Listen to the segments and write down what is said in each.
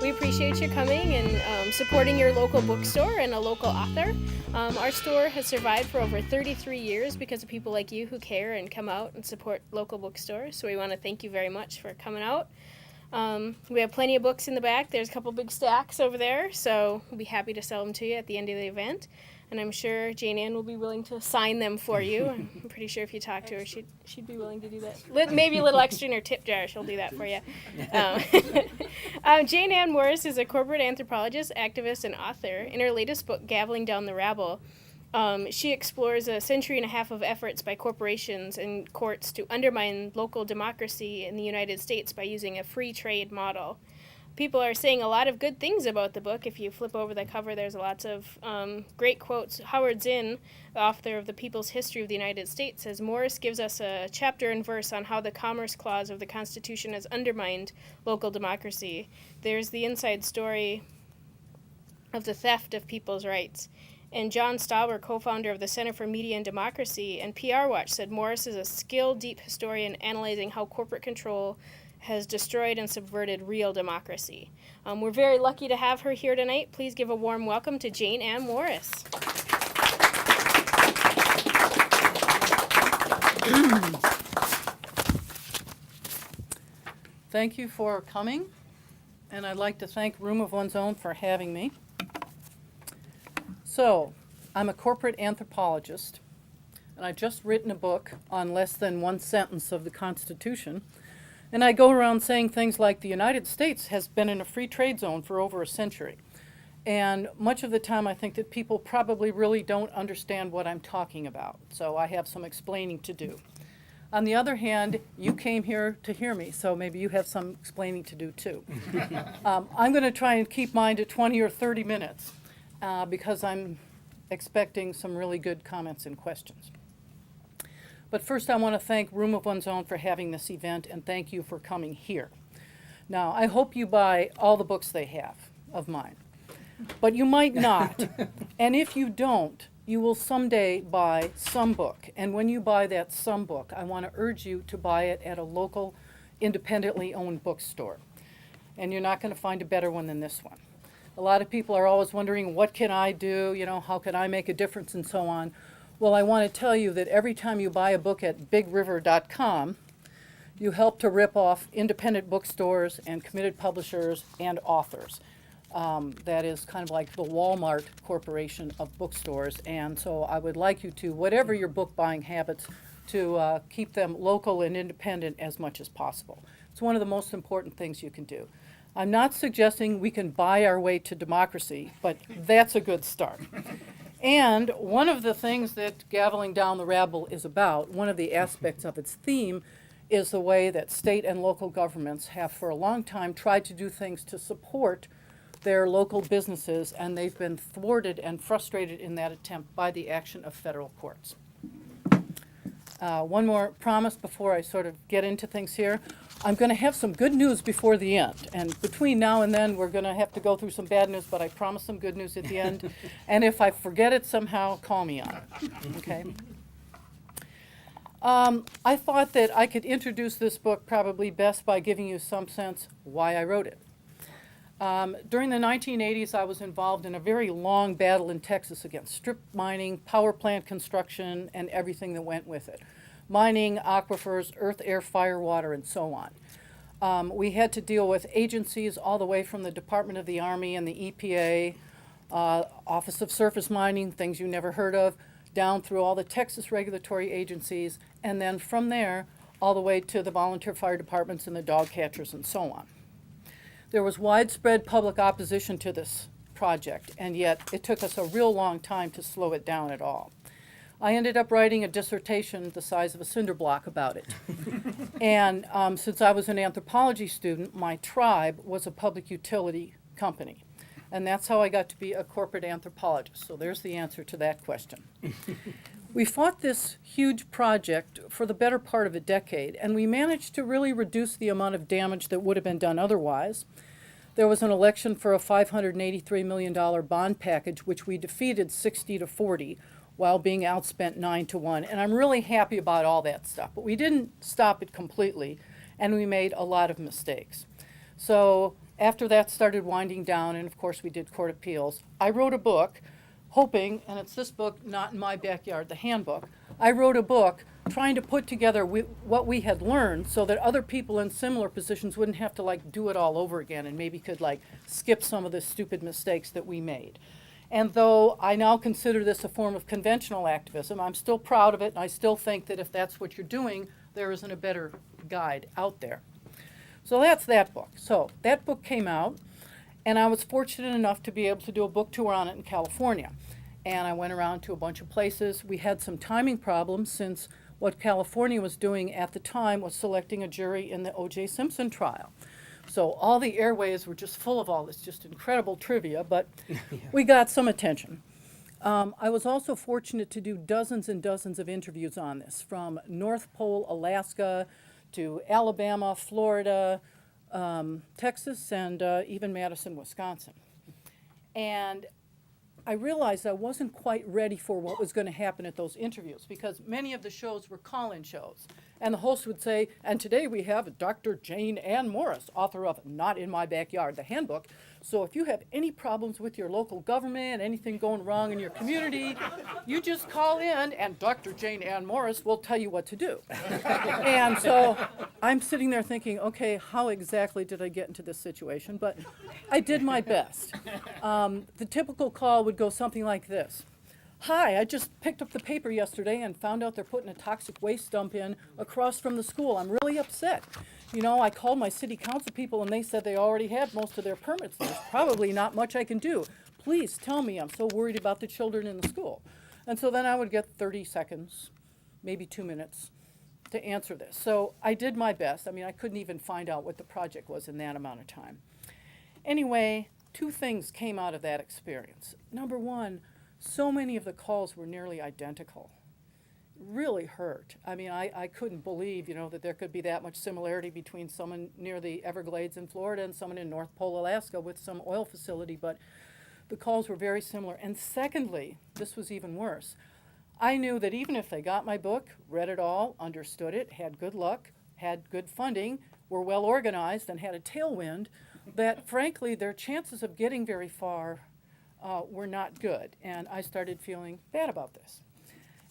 We appreciate you coming and supporting your local bookstore and a local author. Our store has survived for over 33 years because of people like you who care and come out and support local bookstores. So we want to thank you very much for coming out. We have plenty of books in the back. There's a couple big stacks over there, so we'll be happy to sell them to you at the end of the event. And I'm sure Jane Ann will be willing to sign them for you. I'm pretty sure if you talk to her, she'd be willing to do that. Maybe a little extra in her tip jar. She'll do that for you. Jane Ann Morris is a corporate anthropologist, activist, and author. In her latest book, Gaveling Down the Rabble, she explores a century and a half of efforts by corporations and courts to undermine local democracy in the United States by using a free trade model. People are saying a lot of good things about the book. If you flip over the cover, there's lots of great quotes. Howard Zinn, the author of The People's History of the United States, says, Morris gives us a chapter and verse on how the Commerce Clause of the Constitution has undermined local democracy. There's the inside story of the theft of people's rights. And John Stauber, co-founder of the Center for Media and Democracy and PR Watch, said Morris is a skilled, deep historian analyzing how corporate control has destroyed and subverted real democracy. We're very lucky to have her here tonight. Please give a warm welcome to Jane Ann Morris. Thank you for coming, and I'd like to thank Room of One's Own for having me. So, I'm a corporate anthropologist, and I've just written a book on less than one sentence of the Constitution. And I go around saying things like the United States has been in a free trade zone for over a century. And much of the time I think that people probably really don't understand what I'm talking about. So I have some explaining to do. On the other hand, you came here to hear me, so maybe you have some explaining to do too. I'm going to try and keep mine to 20 or 30 minutes because I'm expecting some really good comments and questions. But first I want to thank Room of One's Own for having this event, and thank you for coming here. Now, I hope you buy all the books they have of mine, but you might not. And if you don't, you will someday buy some book. And when you buy that some book, I want to urge you to buy it at a local, independently owned bookstore. And you're not going to find a better one than this one. A lot of people are always wondering, what can I do? You know, how can I make a difference and so on? Well, I want to tell you that every time you buy a book at bigriver.com, you help to rip off independent bookstores and committed publishers and authors. That is kind of like the Walmart Corporation of bookstores. And so I would like you to, whatever your book buying habits, to keep them local and independent as much as possible. It's one of the most important things you can do. I'm not suggesting we can buy our way to democracy, but that's a good start. And one of the things that Gaveling Down the Rabble is about, one of the aspects of its theme, is the way that state and local governments have for a long time tried to do things to support their local businesses, and they've been thwarted and frustrated in that attempt by the action of federal courts. One more promise before I sort of get into things here. I'm going to have some good news before the end, and between now and then we're going to have to go through some bad news, but I promise some good news at the end. And if I forget it somehow, call me on it, okay? I thought that I could introduce this book probably best by giving you some sense why I wrote it. During the 1980s, I was involved in a very long battle in Texas against strip mining, power plant construction, and everything that went with it. Mining, aquifers, earth, air, fire, water, and so on. We had to deal with agencies all the way from the Department of the Army and the EPA, Office of Surface Mining, things you never heard of, down through all the Texas regulatory agencies, and then from there all the way to the volunteer fire departments and the dog catchers and so on. There was widespread public opposition to this project, and yet it took us a real long time to slow it down at all. I ended up writing a dissertation the size of a cinder block about it. And since I was an anthropology student, my tribe was a public utility company. And that's how I got to be a corporate anthropologist. So there's the answer to that question. We fought this huge project for the better part of a decade, and we managed to really reduce the amount of damage that would have been done otherwise. There was an election for a $583 million bond package, which we defeated 60 to 40, while being outspent 9-1. And I'm really happy about all that stuff. But we didn't stop it completely, and we made a lot of mistakes. So after that started winding down, and of course we did court appeals, I wrote a book hoping, and it's this book, Not in My Backyard, the handbook. I wrote a book trying to put together what we had learned so that other people in similar positions wouldn't have to like do it all over again and maybe could like skip some of the stupid mistakes that we made. And though I now consider this a form of conventional activism, I'm still proud of it, and I still think that if that's what you're doing, there isn't a better guide out there. So that's that book. So that book came out, and I was fortunate enough to be able to do a book tour on it in California. And I went around to a bunch of places. We had some timing problems since what California was doing at the time was selecting a jury in the O.J. Simpson trial. So all the airways were just full of all this just incredible trivia, but we got some attention. I was also fortunate to do dozens and dozens of interviews on this, from North Pole, Alaska, to Alabama, Florida, Texas, and even Madison, Wisconsin. And I realized I wasn't quite ready for what was going to happen at those interviews, because many of the shows were call-in shows. And the host would say, and today we have Dr. Jane Ann Morris, author of Not in My Backyard, the handbook. So if you have any problems with your local government, anything going wrong in your community, you just call in and Dr. Jane Ann Morris will tell you what to do. And so I'm sitting there thinking, okay, how exactly did I get into this situation? But I did my best. The typical call would go something like this. Hi, I just picked up the paper yesterday and found out they're putting a toxic waste dump in across from the school. I'm really upset. You know, I called my city council people and they said they already had most of their permits. There's probably not much I can do. Please tell me, I'm so worried about the children in the school. And so then I would get 30 seconds, maybe 2 minutes to answer this. So I did my best. I mean, I couldn't even find out what the project was in that amount of time. Anyway, 2 things came out of that experience. Number one, so many of the calls were nearly identical. Really hurt. I mean, I couldn't believe, you know, that there could be that much similarity between someone near the Everglades in Florida and someone in North Pole, Alaska with some oil facility, but the calls were very similar. And secondly, this was even worse. I knew that even if they got my book, read it all, understood it, had good luck, had good funding, were well organized, and had a tailwind, that frankly their chances of getting very far were not good. And I started feeling bad about this.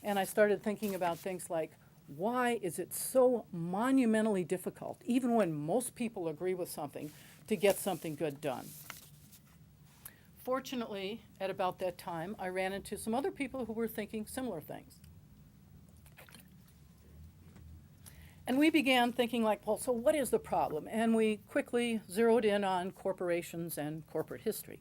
And I started thinking about things like, why is it so monumentally difficult, even when most people agree with something, to get something good done? Fortunately, at about that time, I ran into some other people who were thinking similar things. And we began thinking like, well, so what is the problem? And we quickly zeroed in on corporations and corporate history.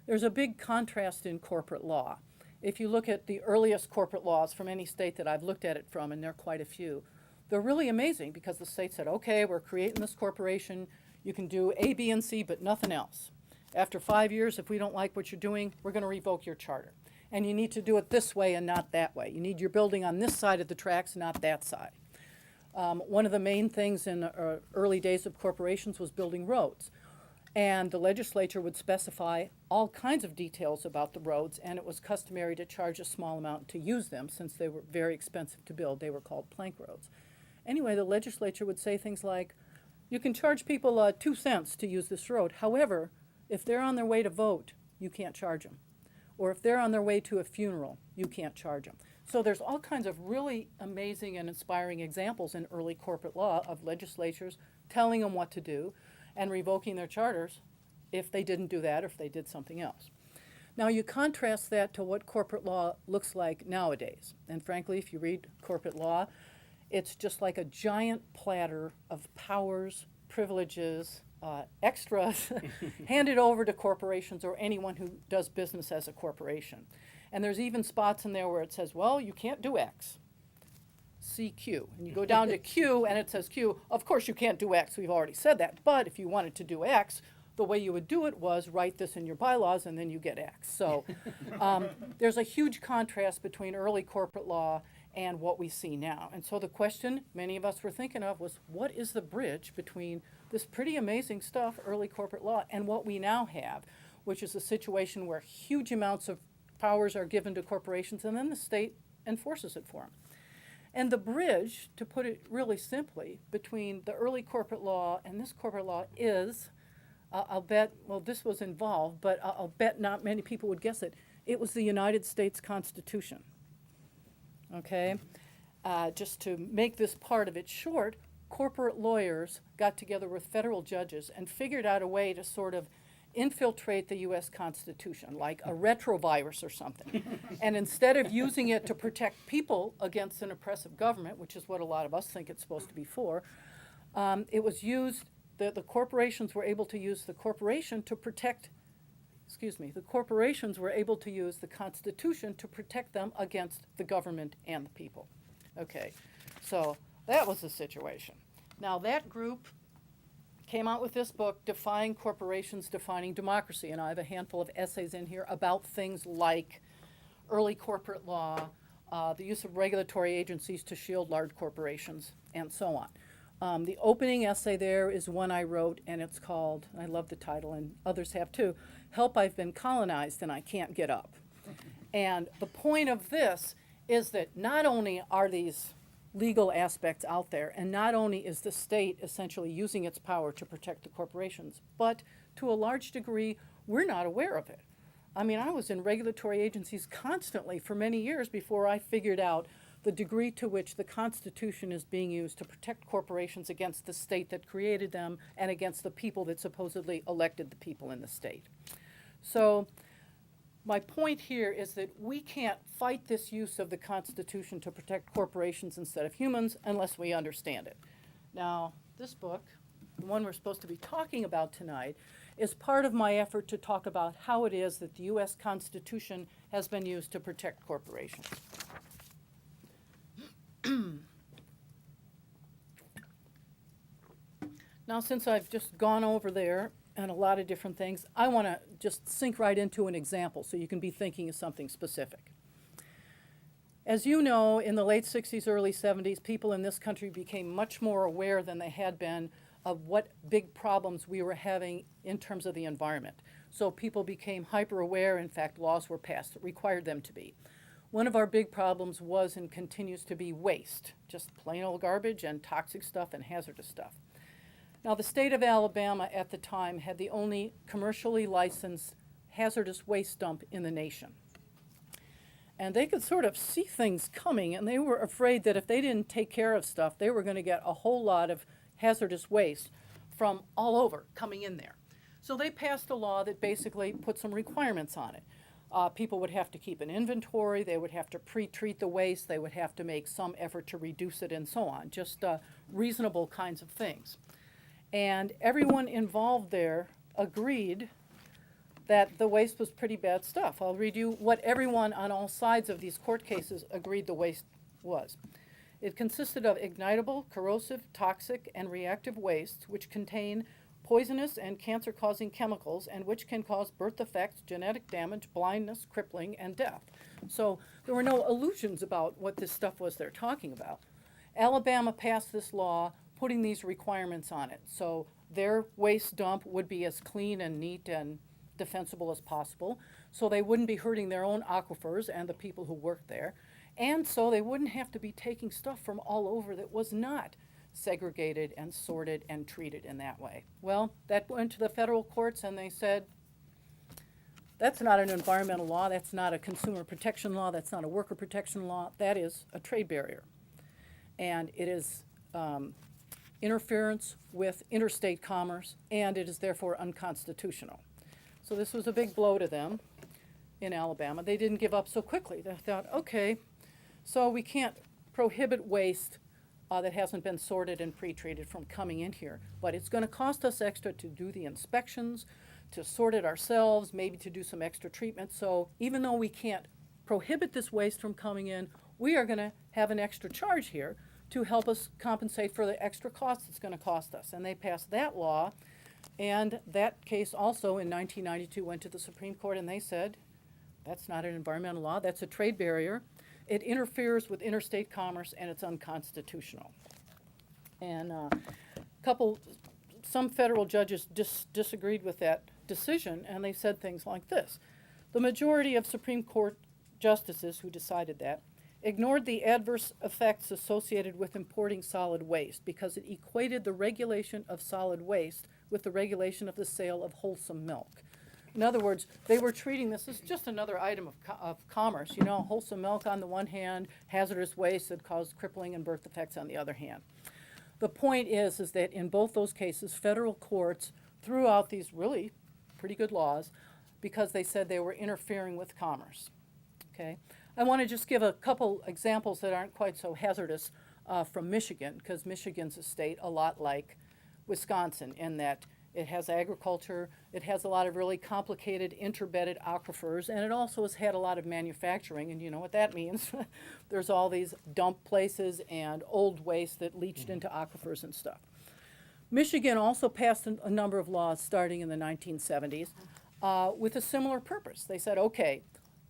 There's a big contrast in corporate law. If you look at the earliest corporate laws from any state that I've looked at it from, and there are quite a few, they're really amazing because the state said, okay, we're creating this corporation, you can do A, B, and C, but nothing else. After 5 years, if we don't like what you're doing, we're going to revoke your charter. And you need to do it this way and not that way. You need your building on this side of the tracks, not that side. One of the main things in the early days of corporations was building roads. And the legislature would specify all kinds of details about the roads, and it was customary to charge a small amount to use them since they were very expensive to build. They were called plank roads. Anyway, the legislature would say things like, you can charge people 2 cents to use this road. However, if they're on their way to vote, you can't charge them. Or if they're on their way to a funeral, you can't charge them. So there's all kinds of really amazing and inspiring examples in early corporate law of legislatures telling them what to do and revoking their charters if they didn't do that or if they did something else. Now you contrast that to what corporate law looks like nowadays. And frankly, if you read corporate law, it's just like a giant platter of powers, privileges, extras handed over to corporations or anyone who does business as a corporation. And there's even spots in there where it says, well, you can't do X. See Q. And you go down to Q and it says Q. Of course you can't do X, we've already said that. But if you wanted to do X, the way you would do it was write this in your bylaws and then you get X. So there's a huge contrast between early corporate law and what we see now. And so the question many of us were thinking of was, what is the bridge between this pretty amazing stuff, early corporate law, and what we now have, which is a situation where huge amounts of powers are given to corporations, and then the state enforces it for them. And the bridge, to put it really simply, between the early corporate law and this corporate law is, I'll bet, well, this was involved, but I'll bet not many people would guess it. It was the United States Constitution. Okay? Just to make this part of it short, corporate lawyers got together with federal judges and figured out a way to sort of infiltrate the U.S. Constitution, like a retrovirus or something. And instead of using it to protect people against an oppressive government, which is what a lot of us think it's supposed to be for, it was used, the corporations were able to use the corporation to protect, the corporations were able to use the Constitution to protect them against the government and the people. Okay, so that was the situation. Now that group came out with this book, Defying Corporations, Defining Democracy, and I have a handful of essays in here about things like early corporate law, the use of regulatory agencies to shield large corporations, and so on. The opening essay there is one I wrote, and it's called, I love the title, and others have too, Help, I've Been Colonized and I Can't Get Up. And the point of this is that not only are these legal aspects out there, and not only is the state essentially using its power to protect the corporations, but to a large degree, we're not aware of it. I mean, I was in regulatory agencies constantly for many years before I figured out the degree to which the Constitution is being used to protect corporations against the state that created them and against the people that supposedly elected the people in the state. So my point here is that we can't fight this use of the Constitution to protect corporations instead of humans unless we understand it. Now, this book, the one we're supposed to be talking about tonight, is part of my effort to talk about how it is that the U.S. Constitution has been used to protect corporations. Now, since I've just gone over there and a lot of different things, I want to just sink right into an example so you can be thinking of something specific. As you know, in the late 60s, early 70s, people in this country became much more aware than they had been of what big problems we were having in terms of the environment. So people became hyper aware. In fact, laws were passed that required them to be. One of our big problems was and continues to be waste, just plain old garbage and toxic stuff and hazardous stuff. Now, the state of Alabama at the time had the only commercially licensed hazardous waste dump in the nation. And they could sort of see things coming, and they were afraid that if they didn't take care of stuff, they were going to get a whole lot of hazardous waste from all over coming in there. So they passed a law that basically put some requirements on it. People would have to keep an inventory, they would have to pre-treat the waste, they would have to make some effort to reduce it, and so on, just reasonable kinds of things. And everyone involved there agreed that the waste was pretty bad stuff. I'll read you what everyone on all sides of these court cases agreed the waste was. It consisted of ignitable, corrosive, toxic, and reactive wastes which contain poisonous and cancer-causing chemicals and which can cause birth defects, genetic damage, blindness, crippling, and death. So there were no illusions about what this stuff was they're talking about. Alabama passed this law putting these requirements on it. So their waste dump would be as clean and neat and defensible as possible, so they wouldn't be hurting their own aquifers and the people who worked there, and so they wouldn't have to be taking stuff from all over that was not segregated and sorted and treated in that way. Well, that went to the federal courts, and they said, that's not an environmental law, that's not a consumer protection law, that's not a worker protection law, that is a trade barrier. And it is interference with interstate commerce, and it is therefore unconstitutional. So this was a big blow to them in Alabama. They didn't give up so quickly. They thought, okay, so we can't prohibit waste that hasn't been sorted and pre-treated from coming in here, but it's going to cost us extra to do the inspections, to sort it ourselves, maybe to do some extra treatment. So even though we can't prohibit this waste from coming in, we are going to have an extra charge here to help us compensate for the extra costs it's going to cost us. And they passed that law, and that case also in 1992 went to the Supreme Court, and they said, that's not an environmental law, that's a trade barrier. It interferes with interstate commerce, and it's unconstitutional. And some federal judges disagreed with that decision, and they said things like this. The majority of Supreme Court justices who decided that ignored the adverse effects associated with importing solid waste because it equated the regulation of solid waste with the regulation of the sale of wholesome milk. In other words, they were treating this as just another item of commerce. You know, wholesome milk on the one hand, hazardous waste that caused crippling and birth defects on the other hand. The point is that in both those cases, federal courts threw out these really pretty good laws because they said they were interfering with commerce. Okay? I want to just give a couple examples that aren't quite so hazardous from Michigan, because Michigan's a state a lot like Wisconsin in that it has agriculture, it has a lot of really complicated interbedded aquifers, and it also has had a lot of manufacturing, and you know what that means. There's all these dump places and old waste that leached into aquifers and stuff. Michigan also passed a number of laws starting in the 1970s with a similar purpose. They said, okay,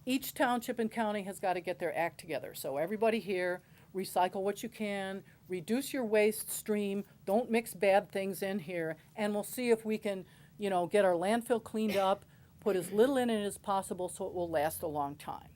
each township and county has got to get their act together. So everybody here, recycle what you can, reduce your waste stream, don't mix bad things in here, and we'll see if we can, you know, get our landfill cleaned up, put as little in it as possible so it will last a long time.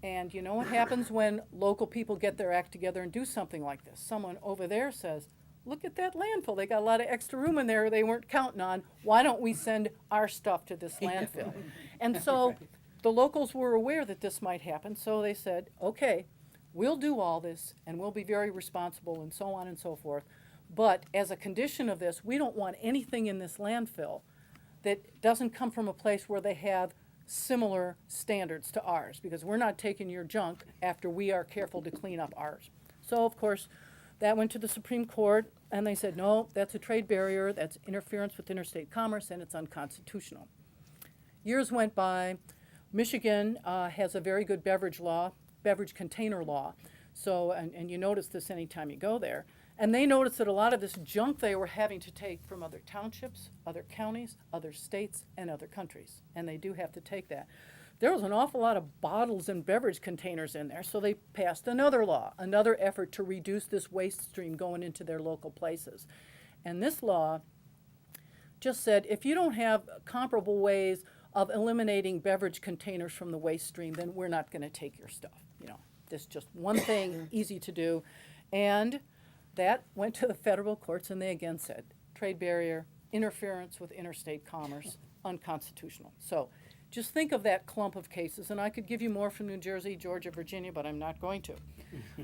And you know what happens when local people get their act together and do something like this? Someone over there says, look at that landfill. They got a lot of extra room in there they weren't counting on. Why don't we send our stuff to this landfill? And so the locals were aware that this might happen, so they said, okay, we'll do all this and we'll be very responsible and so on and so forth. But as a condition of this, we don't want anything in this landfill that doesn't come from a place where they have similar standards to ours, because we're not taking your junk after we are careful to clean up ours. So, of course, that went to the Supreme Court, and they said, no, that's a trade barrier, that's interference with interstate commerce, and it's unconstitutional. Years went by. Michigan has a very good beverage container law. So, and you notice this anytime you go there. And they noticed that a lot of this junk they were having to take from other townships, other counties, other states, and other countries. And they do have to take that. There was an awful lot of bottles and beverage containers in there, so they passed another law, another effort to reduce this waste stream going into their local places. And this law just said, if you don't have comparable ways of eliminating beverage containers from the waste stream, then we're not going to take your stuff. You know, this just one thing, easy to do. And that went to the federal courts, and they again said, trade barrier, interference with interstate commerce, unconstitutional. So just think of that clump of cases, and I could give you more from New Jersey, Georgia, Virginia, but I'm not going to.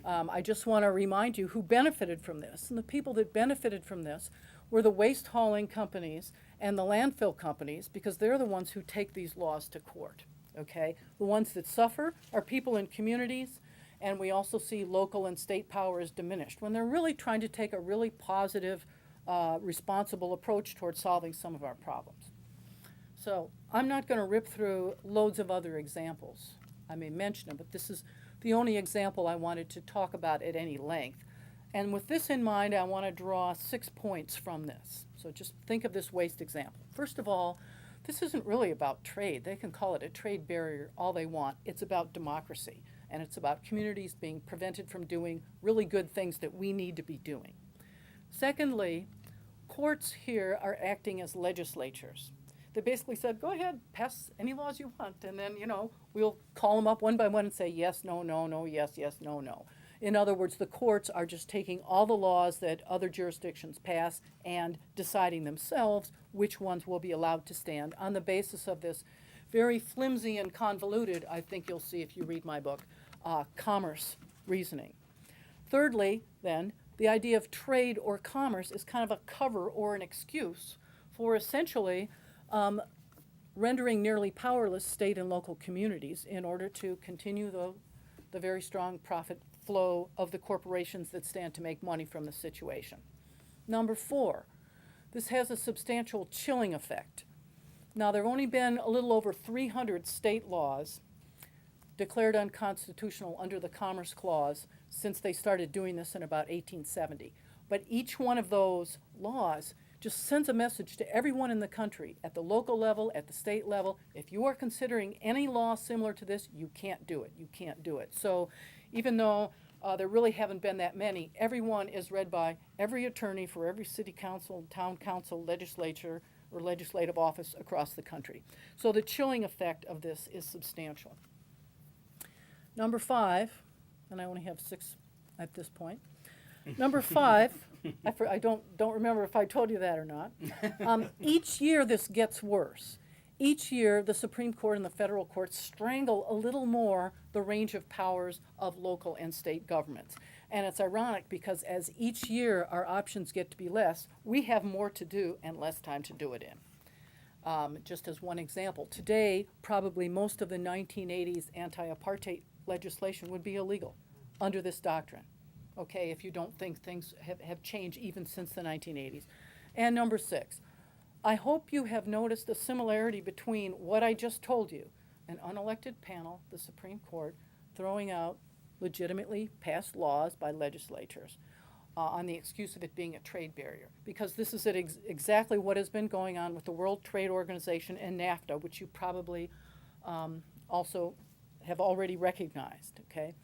I just want to remind you who benefited from this. And the people that benefited from this were the waste hauling companies and the landfill companies, because they're the ones who take these laws to court, okay? The ones that suffer are people in communities, and we also see local and state power is diminished when they're really trying to take a really positive, responsible approach towards solving some of our problems. So I'm not going to rip through loads of other examples. I may mention them, but this is the only example I wanted to talk about at any length. And with this in mind, I want to draw 6 points from this. So just think of this waste example. First of all, this isn't really about trade. They can call it a trade barrier all they want. It's about democracy, and it's about communities being prevented from doing really good things that we need to be doing. Secondly, courts here are acting as legislatures. They basically said, go ahead, pass any laws you want, and then, we'll call them up one by one and say yes, no, no, no, yes, yes, no, no. In other words, the courts are just taking all the laws that other jurisdictions pass and deciding themselves which ones will be allowed to stand on the basis of this very flimsy and convoluted, I think you'll see if you read my book, commerce reasoning. Thirdly, then, the idea of trade or commerce is kind of a cover or an excuse for essentially rendering nearly powerless state and local communities in order to continue the very strong profit flow of the corporations that stand to make money from the situation. Number 4, this has a substantial chilling effect. Now, there have only been a little over 300 state laws declared unconstitutional under the Commerce Clause since they started doing this in about 1870. But each one of those laws just sends a message to everyone in the country, at the local level, at the state level. If you are considering any law similar to this, you can't do it. You can't do it. So even though there really haven't been that many, everyone is read by every attorney for every city council, town council, legislature, or legislative office across the country. So the chilling effect of this is substantial. Number 5, and I only have 6 at this point. Number 5, I don't remember if I told you that or not. Each year this gets worse. Each year the Supreme Court and the federal courts strangle a little more the range of powers of local and state governments. And it's ironic because as each year our options get to be less, we have more to do and less time to do it in. Just as one example, today probably most of the 1980s anti-apartheid legislation would be illegal under this doctrine. Okay, if you don't think things have changed even since the 1980s. And number 6, I hope you have noticed a similarity between what I just told you, an unelected panel, the Supreme Court, throwing out legitimately passed laws by legislatures on the excuse of it being a trade barrier. Because this is exactly what has been going on with the World Trade Organization and NAFTA, which you probably also have already recognized, okay?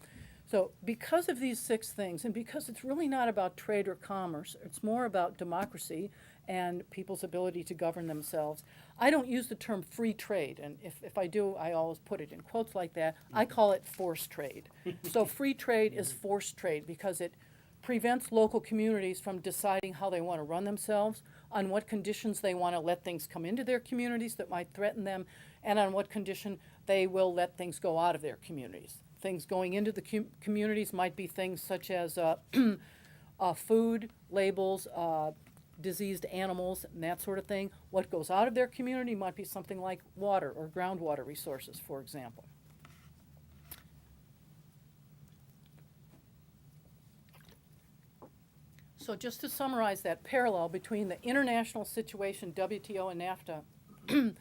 So because of these 6 things, and because it's really not about trade or commerce, it's more about democracy and people's ability to govern themselves, I don't use the term free trade, and if I do, I always put it in quotes like that. I call it forced trade. So free trade is forced trade because it prevents local communities from deciding how they want to run themselves, on what conditions they want to let things come into their communities that might threaten them, and on what condition they will let things go out of their communities. Things going into the communities might be things such as food, labels, diseased animals, and that sort of thing. What goes out of their community might be something like water or groundwater resources, for example. So just to summarize that parallel between the international situation, WTO and NAFTA,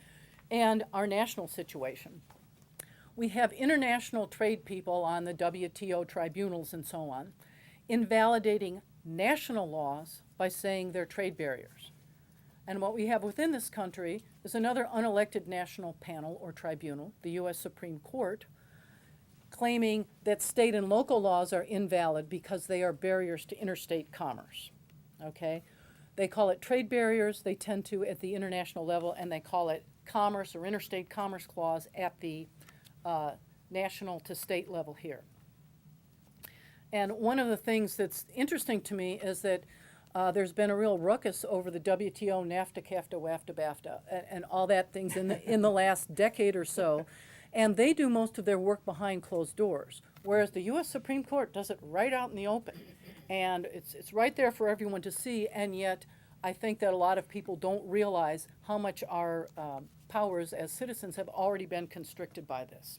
and our national situation. We have international trade people on the WTO tribunals and so on, invalidating national laws by saying they're trade barriers. And what we have within this country is another unelected national panel or tribunal, the U.S. Supreme Court, claiming that state and local laws are invalid because they are barriers to interstate commerce, okay? They call it trade barriers, they tend to at the international level, and they call it commerce or interstate commerce clause at the national to state level here. And one of the things that's interesting to me is that there's been a real ruckus over the WTO, NAFTA, CAFTA, WAFTA, BAFTA, and all that things in the last decade or so. And they do most of their work behind closed doors, whereas the U.S. Supreme Court does it right out in the open. And it's right there for everyone to see, and yet I think that a lot of people don't realize how much our powers as citizens have already been constricted by this.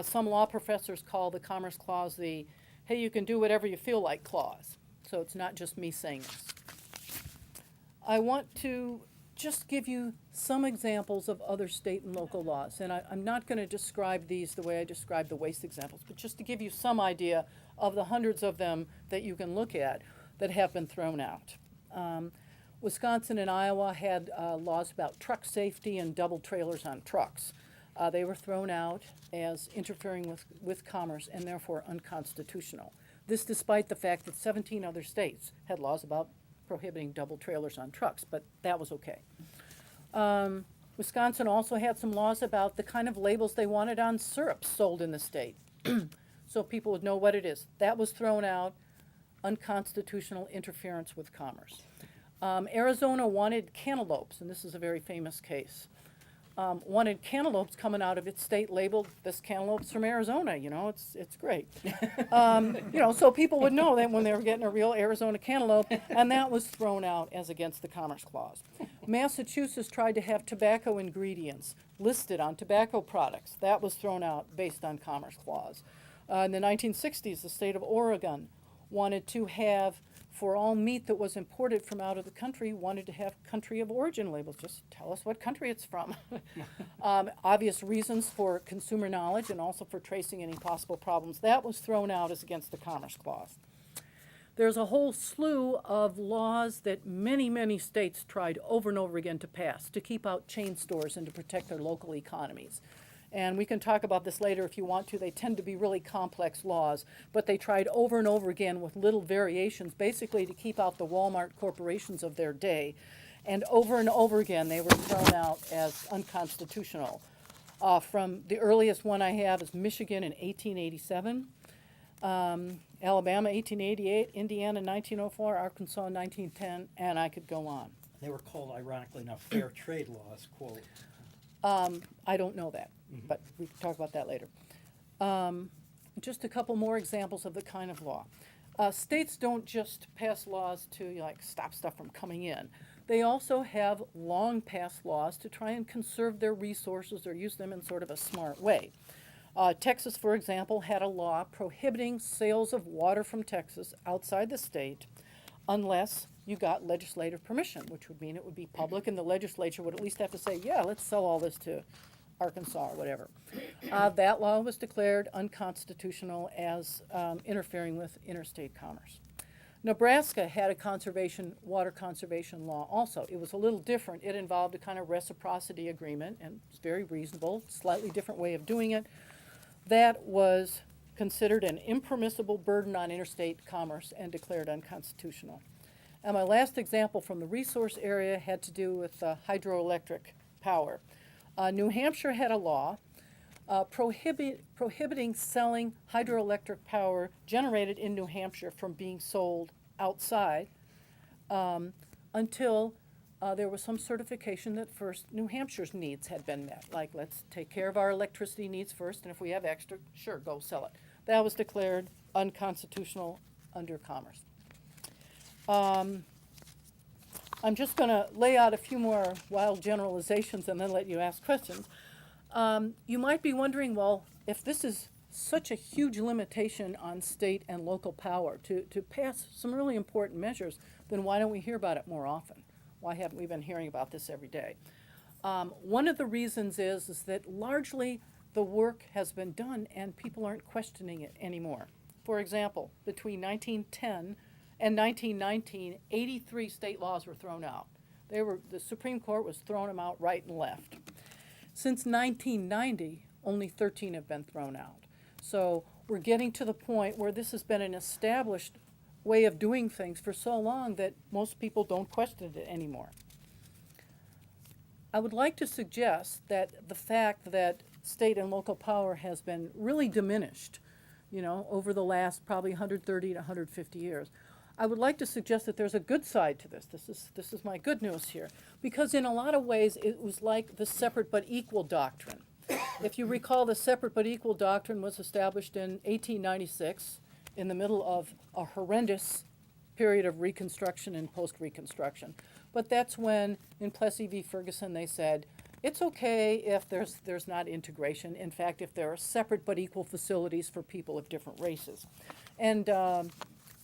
Some law professors call the Commerce Clause the, hey, you can do whatever you feel like clause. So it's not just me saying this. I want to just give you some examples of other state and local laws. And I'm not going to describe these the way I described the waste examples, but just to give you some idea of the hundreds of them that you can look at that have been thrown out. Wisconsin and Iowa had laws about truck safety and double trailers on trucks. They were thrown out as interfering with commerce and therefore unconstitutional. This despite the fact that 17 other states had laws about prohibiting double trailers on trucks, but that was okay. Wisconsin also had some laws about the kind of labels they wanted on syrups sold in the state, so people would know what it is. That was thrown out, unconstitutional interference with commerce. Arizona wanted cantaloupes, and this is a very famous case. Wanted cantaloupes coming out of its state labeled, this cantaloupe's from Arizona, you know, it's great. You know, so people would know that when they were getting a real Arizona cantaloupe, and that was thrown out as against the Commerce Clause. Massachusetts tried to have tobacco ingredients listed on tobacco products. That was thrown out based on Commerce Clause. In the 1960s, the state of Oregon wanted to have, for all meat that was imported from out of the country, wanted to have country of origin labels. Just tell us what country it's from. Obvious reasons for consumer knowledge and also for tracing any possible problems. That was thrown out as against the Commerce Clause. There's a whole slew of laws that many, many states tried over and over again to pass to keep out chain stores and to protect their local economies. And we can talk about this later if you want to. They tend to be really complex laws, but they tried over and over again with little variations, basically to keep out the Walmart corporations of their day And over again, they were thrown out as unconstitutional. From the earliest one I have is Michigan in 1887, Alabama 1888, Indiana 1904, Arkansas 1910, and I could go on. They were called, ironically enough, fair trade laws, quote. I don't know that, but we can talk about that later. Just a couple more examples of the kind of law. States don't just pass laws to like stop stuff from coming in. They also have long passed laws to try and conserve their resources or use them in sort of a smart way. Texas, for example, had a law prohibiting sales of water from Texas outside the state unless you got legislative permission, which would mean it would be public and the legislature would at least have to say, yeah, let's sell all this to Arkansas or whatever. That law was declared unconstitutional as interfering with interstate commerce. Nebraska had a water conservation law also. It was a little different. It involved a kind of reciprocity agreement, and it's very reasonable, slightly different way of doing it. That was considered an impermissible burden on interstate commerce and declared unconstitutional. And my last example from the resource area had to do with hydroelectric power. New Hampshire had a law prohibiting selling hydroelectric power generated in New Hampshire from being sold outside until there was some certification that first New Hampshire's needs had been met. Like, let's take care of our electricity needs first, and if we have extra, sure, go sell it. That was declared unconstitutional under commerce. I'm just going to lay out a few more wild generalizations and then let you ask questions. You might be wondering, well, if this is such a huge limitation on state and local power to pass some really important measures, then why don't we hear about it more often? Why haven't we been hearing about this every day? One of the reasons is that largely the work has been done and people aren't questioning it anymore. For example, between 1910 and 1919, 83 state laws were thrown out. The Supreme Court was throwing them out right and left. Since 1990, only 13 have been thrown out. So we're getting to the point where this has been an established way of doing things for so long that most people don't question it anymore. I would like to suggest that the fact that state and local power has been really diminished, over the last probably 130 to 150 years. I would like to suggest that there's a good side to this. This is my good news here. Because in a lot of ways, it was like the separate but equal doctrine. If you recall, the separate but equal doctrine was established in 1896 in the middle of a horrendous period of Reconstruction and post-Reconstruction. But that's when, in Plessy v. Ferguson, they said, it's okay if there's not integration. In fact, if there are separate but equal facilities for people of different races. And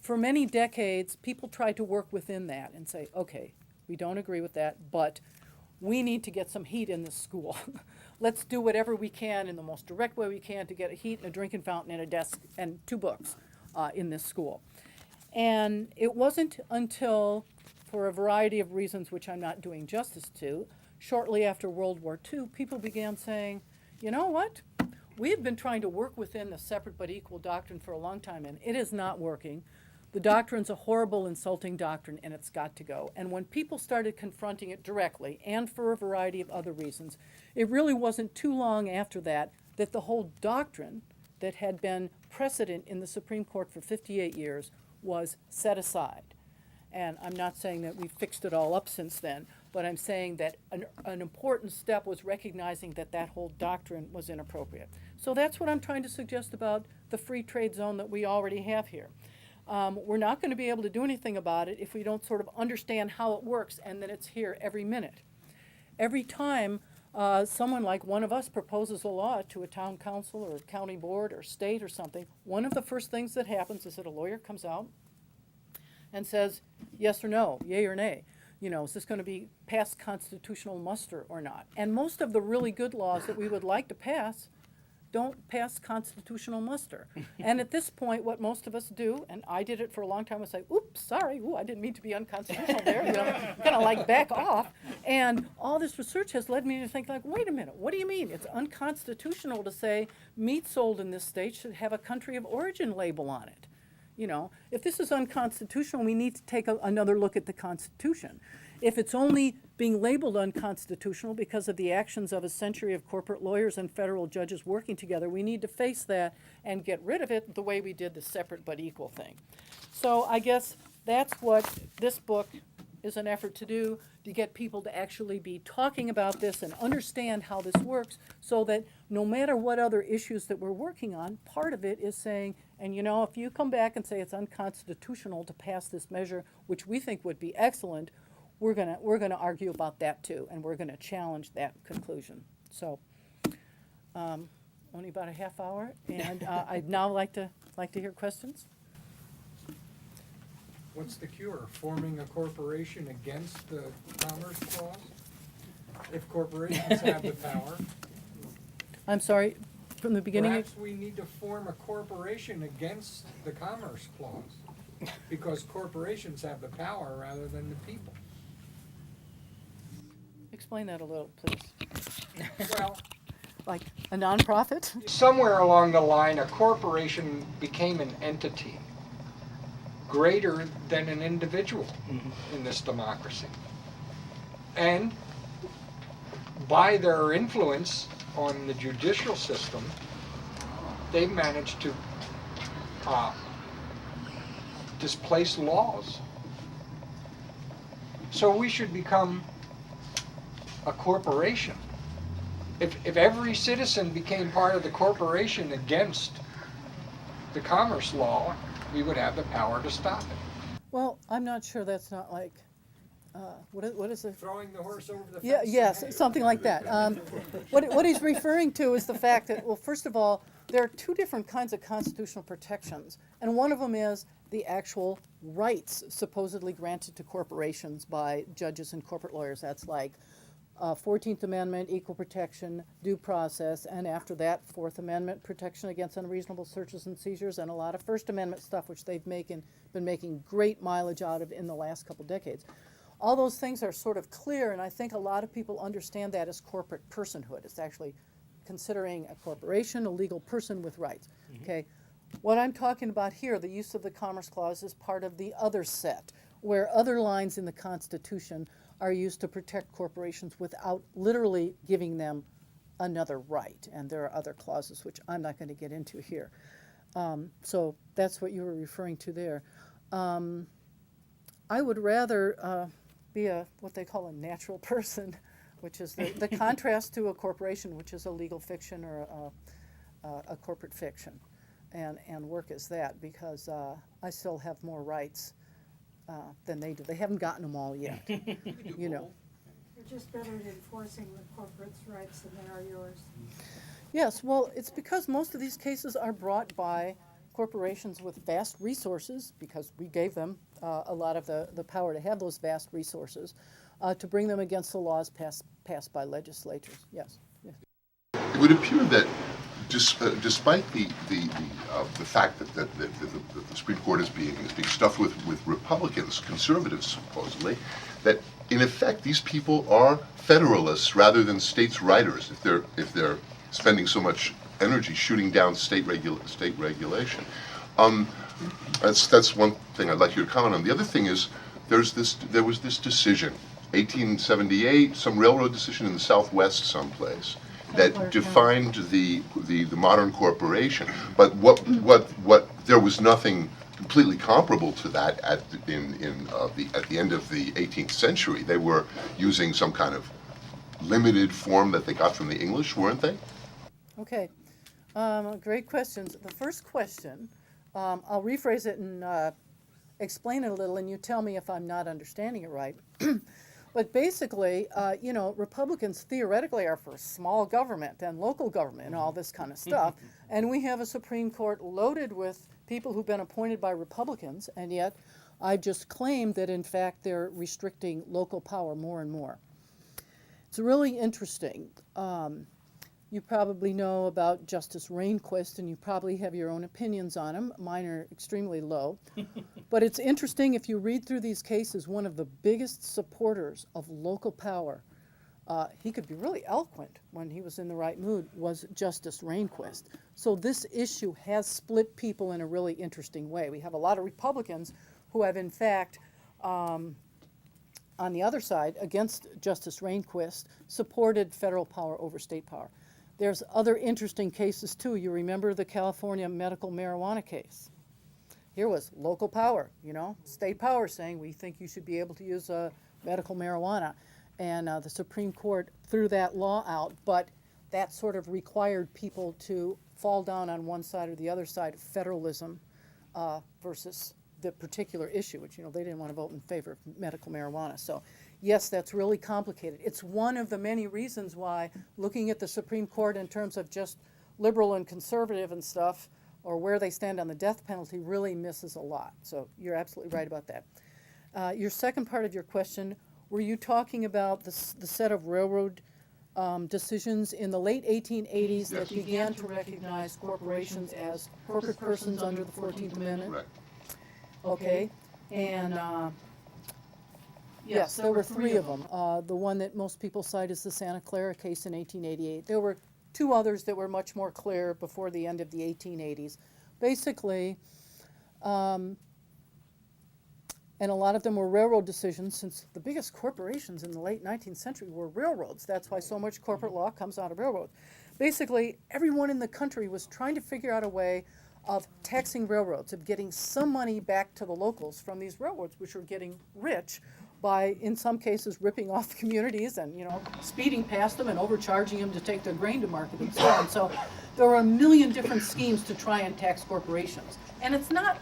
for many decades, people tried to work within that and say, okay, we don't agree with that, but we need to get some heat in this school. Let's do whatever we can in the most direct way we can to get a heat and a drinking fountain and a desk and 2 books in this school. And it wasn't until, for a variety of reasons which I'm not doing justice to, shortly after World War II, people began saying, you know what? We've been trying to work within the separate but equal doctrine for a long time, and it is not working. The doctrine's a horrible, insulting doctrine, and it's got to go. And when people started confronting it directly, and for a variety of other reasons, it really wasn't too long after that that the whole doctrine that had been precedent in the Supreme Court for 58 years was set aside. And I'm not saying that we've fixed it all up since then, but I'm saying that an important step was recognizing that that whole doctrine was inappropriate. So that's what I'm trying to suggest about the free trade zone that we already have here. We're not going to be able to do anything about it if we don't sort of understand how it works and that it's here every minute. Every time someone like one of us proposes a law to a town council or a county board or state or something, one of the first things that happens is that a lawyer comes out and says yes or no, yay or nay. Is this going to be past constitutional muster or not? And most of the really good laws that we would like to pass don't pass constitutional muster. And at this point, what most of us do, and I did it for a long time, was say, oops, sorry, ooh, I didn't mean to be unconstitutional there, kind of like back off. And all this research has led me to think like, wait a minute, what do you mean? It's unconstitutional to say meat sold in this state should have a country of origin label on it. You know, if this is unconstitutional, we need to take another look at the Constitution. If it's only being labeled unconstitutional because of the actions of a century of corporate lawyers and federal judges working together, we need to face that and get rid of it the way we did the separate but equal thing. So I guess that's what this book is an effort to do, to get people to actually be talking about this and understand how this works, so that no matter what other issues that we're working on, part of it is saying, and you know, if you come back and say it's unconstitutional to pass this measure, which we think would be excellent, we're gonna argue about that too, and we're gonna challenge that conclusion. So, only about a half hour, and I'd now like to hear questions. What's the cure? Forming a corporation against the Commerce Clause? If corporations have the power, I'm sorry, from the beginning. perhaps we need to form a corporation against the Commerce Clause, because corporations have the power rather than the people. Explain that a little, please. Well, Like a nonprofit? somewhere along the line, a corporation became an entity greater than an individual in this democracy. And by their influence on the judicial system, they've managed to displace laws. So we should become a corporation. If every citizen became part of the corporation against the commerce law, we would have the power to stop it. Well, I'm not sure that's not like, what is it? Throwing the horse over the fence. Yeah, yes, something like that. What he's referring to is the fact that, well, first of all, there are two different kinds of constitutional protections, and one of them is the actual rights supposedly granted to corporations by judges and corporate lawyers. That's like 14th Amendment, equal protection, due process, and after that, 4th Amendment, protection against unreasonable searches and seizures, and a lot of First Amendment stuff, which they've been making great mileage out of in the last couple decades. All those things are sort of clear, and I think a lot of people understand that as corporate personhood. It's actually considering a corporation a legal person with rights. Okay, what I'm talking about here, the use of the Commerce Clause, is part of the other set, where other lines in the Constitution are used to protect corporations without literally giving them another right. And there are other clauses which I'm not going to get into here. So that's what you were referring to there. I would rather be what they call a natural person, which is the contrast to a corporation, which is a legal fiction or a corporate fiction, and work as that, because I still have more rights than they do. They haven't gotten them all yet, you know. They're just better at enforcing the corporate's rights than they are yours. Yes, well, it's because most of these cases are brought by corporations with vast resources, because we gave them a lot of the power to have those vast resources, to bring them against the laws passed by legislatures. Yes. Yes. It would appear that despite the fact that the Supreme Court is being stuffed with Republicans, conservatives supposedly, that in effect these people are federalists rather than states' righters. If they're spending so much energy shooting down state regulation, that's one thing I'd like you to comment on. The other thing is there was this decision, 1878, some railroad decision in the Southwest someplace, that defined the modern corporation, but what there was nothing completely comparable to that at the end of the 18th century. They were using some kind of limited form that they got from the English, weren't they? Okay, great questions. The first question, I'll rephrase it and explain it a little, and you tell me if I'm not understanding it right. But basically, you know, Republicans theoretically are for small government and local government and all this kind of stuff. And we have a Supreme Court loaded with people who've been appointed by Republicans, and yet I just claimed that, in fact, they're restricting local power more and more. It's really interesting. You probably know about Justice Rehnquist, and you probably have your own opinions on him. Mine are extremely low. But it's interesting, if you read through these cases, one of the biggest supporters of local power he could be really eloquent when he was in the right mood, was Justice Rehnquist. So this issue has split people in a really interesting way. We have a lot of Republicans who have, in fact, on the other side, against Justice Rehnquist, supported federal power over state power. There's other interesting cases, too. You remember the California medical marijuana case. Here was local power, state power saying, we think you should be able to use medical marijuana. And the Supreme Court threw that law out, but that sort of required people to fall down on one side or the other side of federalism versus the particular issue, which, they didn't want to vote in favor of medical marijuana. So, yes, that's really complicated. It's one of the many reasons why looking at the Supreme Court in terms of just liberal and conservative and stuff, or where they stand on the death penalty, really misses a lot. So you're absolutely right about that. Your second part of your question, were you talking about the set of railroad decisions in the late 1880s that began to recognize corporations as corporate persons under the 14th Amendment? Right. Okay, and yes, there were three of them. The one that most people cite is the Santa Clara case in 1888. There were two others that were much more clear before the end of the 1880s. Basically, and a lot of them were railroad decisions, since the biggest corporations in the late 19th century were railroads. That's why so much corporate law comes out of railroads. Basically, everyone in the country was trying to figure out a way of taxing railroads, of getting some money back to the locals from these railroads, which were getting rich by, in some cases, ripping off communities and, speeding past them and overcharging them to take their grain to market and so on. So there were a million different schemes to try and tax corporations. And it's not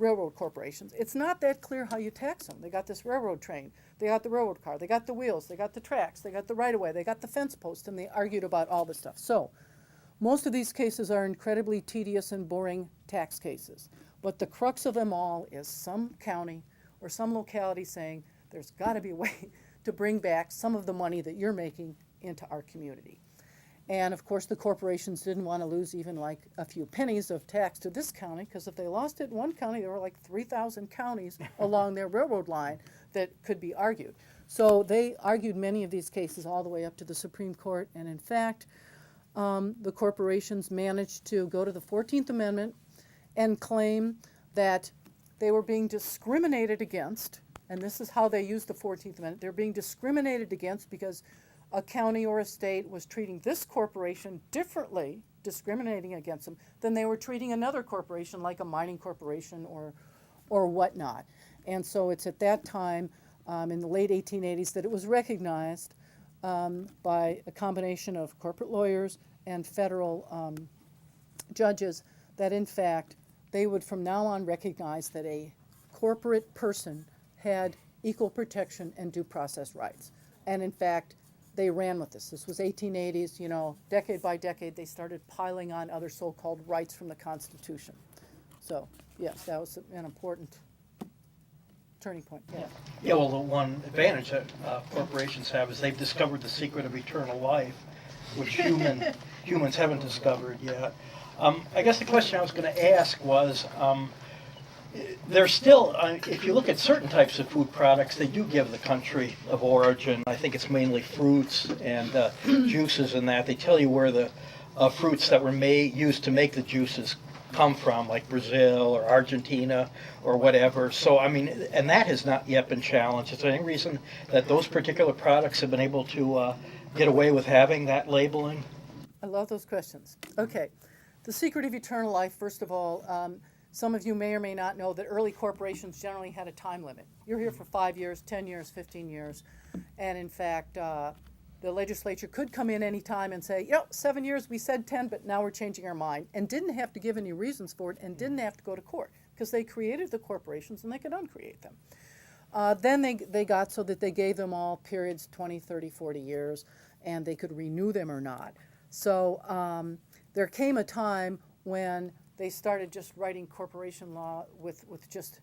railroad corporations. It's not that clear how you tax them. They got this railroad train, they got the railroad car, they got the wheels, they got the tracks, they got the right-of-way, they got the fence post, and they argued about all this stuff. So most of these cases are incredibly tedious and boring tax cases. But the crux of them all is some county or some locality saying, there's got to be a way to bring back some of the money that you're making into our community. And of course, the corporations didn't want to lose even like a few pennies of tax to this county, because if they lost it in one county, there were like 3,000 counties along their railroad line that could be argued. So they argued many of these cases all the way up to the Supreme Court. And in fact, the corporations managed to go to the 14th Amendment and claim that they were being discriminated against. And this is how they used the 14th Amendment. They're being discriminated against because a county or a state was treating this corporation differently, discriminating against them, than they were treating another corporation like a mining corporation or whatnot. And so it's at that time, in the late 1880s, that it was recognized by a combination of corporate lawyers and federal judges that, in fact, they would from now on recognize that a corporate person had equal protection and due process rights. And in fact, they ran with this. This was 1880s, decade by decade, they started piling on other so-called rights from the Constitution. So, yes, that was an important turning point. Yeah. Yeah, well, the one advantage that corporations have is they've discovered the secret of eternal life, which humans haven't discovered yet. I guess the question I was going to ask was, there's still, if you look at certain types of food products, they do give the country of origin. I think it's mainly fruits and juices and that. They tell you where the fruits that were used to make the juices come from, like Brazil or Argentina or whatever. So, and that has not yet been challenged. Is there any reason that those particular products have been able to get away with having that labeling? I love those questions. Okay, the secret of eternal life, first of all, some of you may or may not know that early corporations generally had a time limit. You're here for 5 years, 10 years, 15 years. And in fact, the legislature could come in any time and say, 7 years, we said 10, but now we're changing our mind, and didn't have to give any reasons for it and didn't have to go to court, because they created the corporations and they could uncreate them. Then they got so that they gave them all periods, 20, 30, 40 years, and they could renew them or not. So there came a time when they started just writing corporation law with just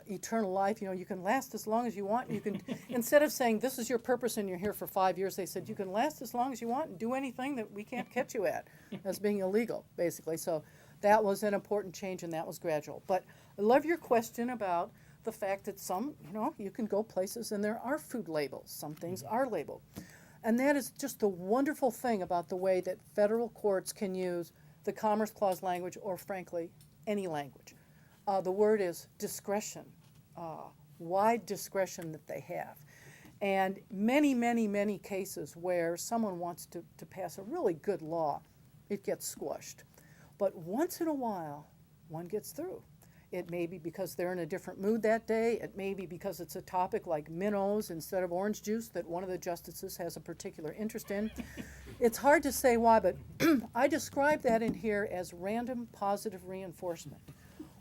eternal life. You can last as long as you want. You can, instead of saying this is your purpose and you're here for 5 years, they said you can last as long as you want and do anything that we can't catch you at as being illegal, basically. So that was an important change, and that was gradual. But I love your question about the fact that some, you can go places and there are food labels. Some things are labeled. And that is just the wonderful thing about the way that federal courts can use the Commerce Clause language, or frankly, any language. The word is discretion, wide discretion that they have. And many, many, many cases where someone wants to pass a really good law, it gets squashed. But once in a while, one gets through. It may be because they're in a different mood that day. It may be because it's a topic like minnows instead of orange juice that one of the justices has a particular interest in. It's hard to say why, but I describe that in here as random positive reinforcement.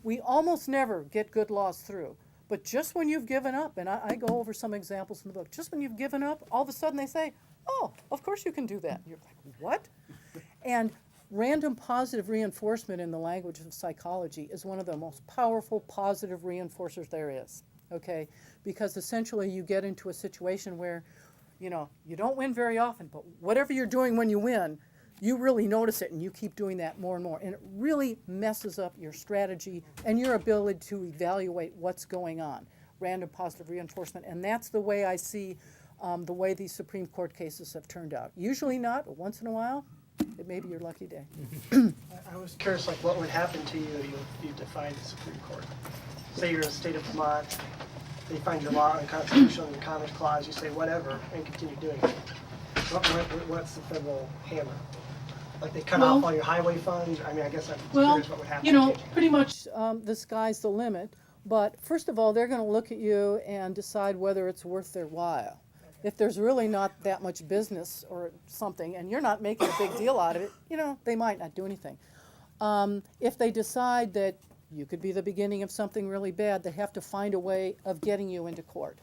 We almost never get good laws through, but just when you've given up, and I go over some examples in the book, just when you've given up, all of a sudden they say, oh, of course you can do that. And you're like, what? And random positive reinforcement in the language of psychology is one of the most powerful positive reinforcers there is, okay? Because essentially you get into a situation where, you know, you don't win very often, but whatever you're doing when you win, you really notice it and you keep doing that more and more. And it really messes up your strategy and your ability to evaluate what's going on. Random positive reinforcement. And that's the way I see the way these Supreme Court cases have turned out. Usually not, but once in a while, it may be your lucky day. I was curious, like, what would happen to you if you defied the Supreme Court? Say you're in the state of Vermont, they find your law unconstitutional in the Commerce Clause, you say whatever, and continue doing it. What's the federal hammer? Like, they cut off all your highway funds? I mean, I guess I'm curious what would happen. You know, pretty much the sky's the limit. But first of all, they're going to look at you and decide whether it's worth their while. If there's really not that much business or something, and you're not making a big deal out of it, you know, they might not do anything. If they decide that you could be the beginning of something really bad, they have to find a way of getting you into court.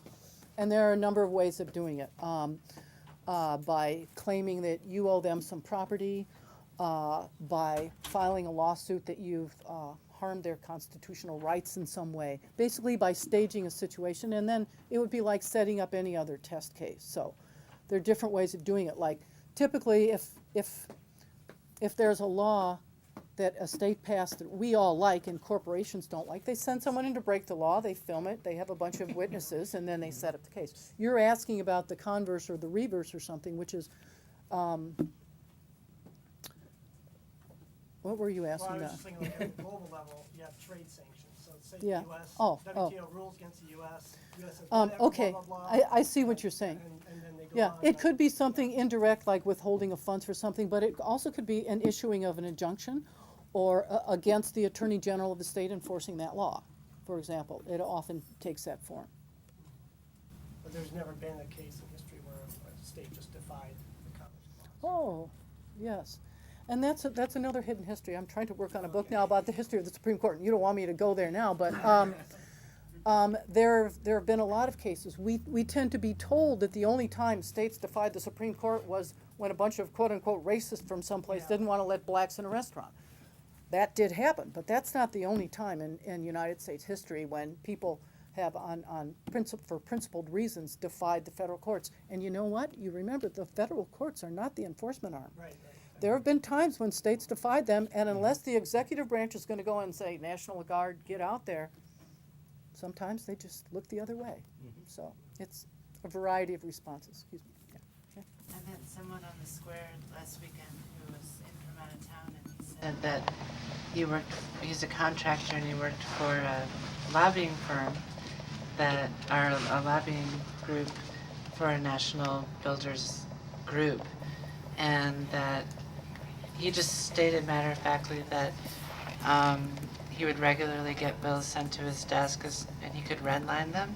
And there are a number of ways of doing it. By claiming that you owe them some property, by filing a lawsuit that you've harmed their constitutional rights in some way, basically by staging a situation, and then it would be like setting up any other test case. So there are different ways of doing it. Like typically if there's a law that a state passed that we all like and corporations don't like, they send someone in to break the law, they film it, they have a bunch of witnesses, and then they set up the case. You're asking about the converse or the reverse or something, which is, what were you asking Well, I was about? just thinking, like, at the global level, you have trade sanctions. So say Yeah. the U.S., Oh, WTO rules against the U.S., U.S. says whatever, Okay, blah, blah, blah. I see what you're saying. And then they go Yeah, on, it could be something indirect, like withholding of funds for something, but it also could be an issuing of an injunction or against the Attorney General of the state enforcing that law, for example. It often takes that form. But there's never been a case in history where a state just defied the Commerce Clause. Oh, yes. And that's another hidden history. I'm trying to work on a book now about the history of the Supreme Court, and you don't want me to go there now, but there have been a lot of cases. We tend to be told that the only time states defied the Supreme Court was when a bunch of quote-unquote racists from someplace didn't want to let blacks in a restaurant. That did happen, but that's not the only time in United States history when people have for principled reasons defied the federal courts. And you know what? You remember the federal courts are not the enforcement arm. Right. There have been times when states defied them, and unless the executive branch is going to go and say, National Guard, get out there, sometimes they just look the other way. So it's a variety of responses. Excuse me. Yeah. I met someone on the square last weekend who was in from out of town, and he said that he's a contractor and he worked for a lobbying firm that are a lobbying group for a national builders group, and that he just stated matter-of-factly that he would regularly get bills sent to his desk and he could redline them.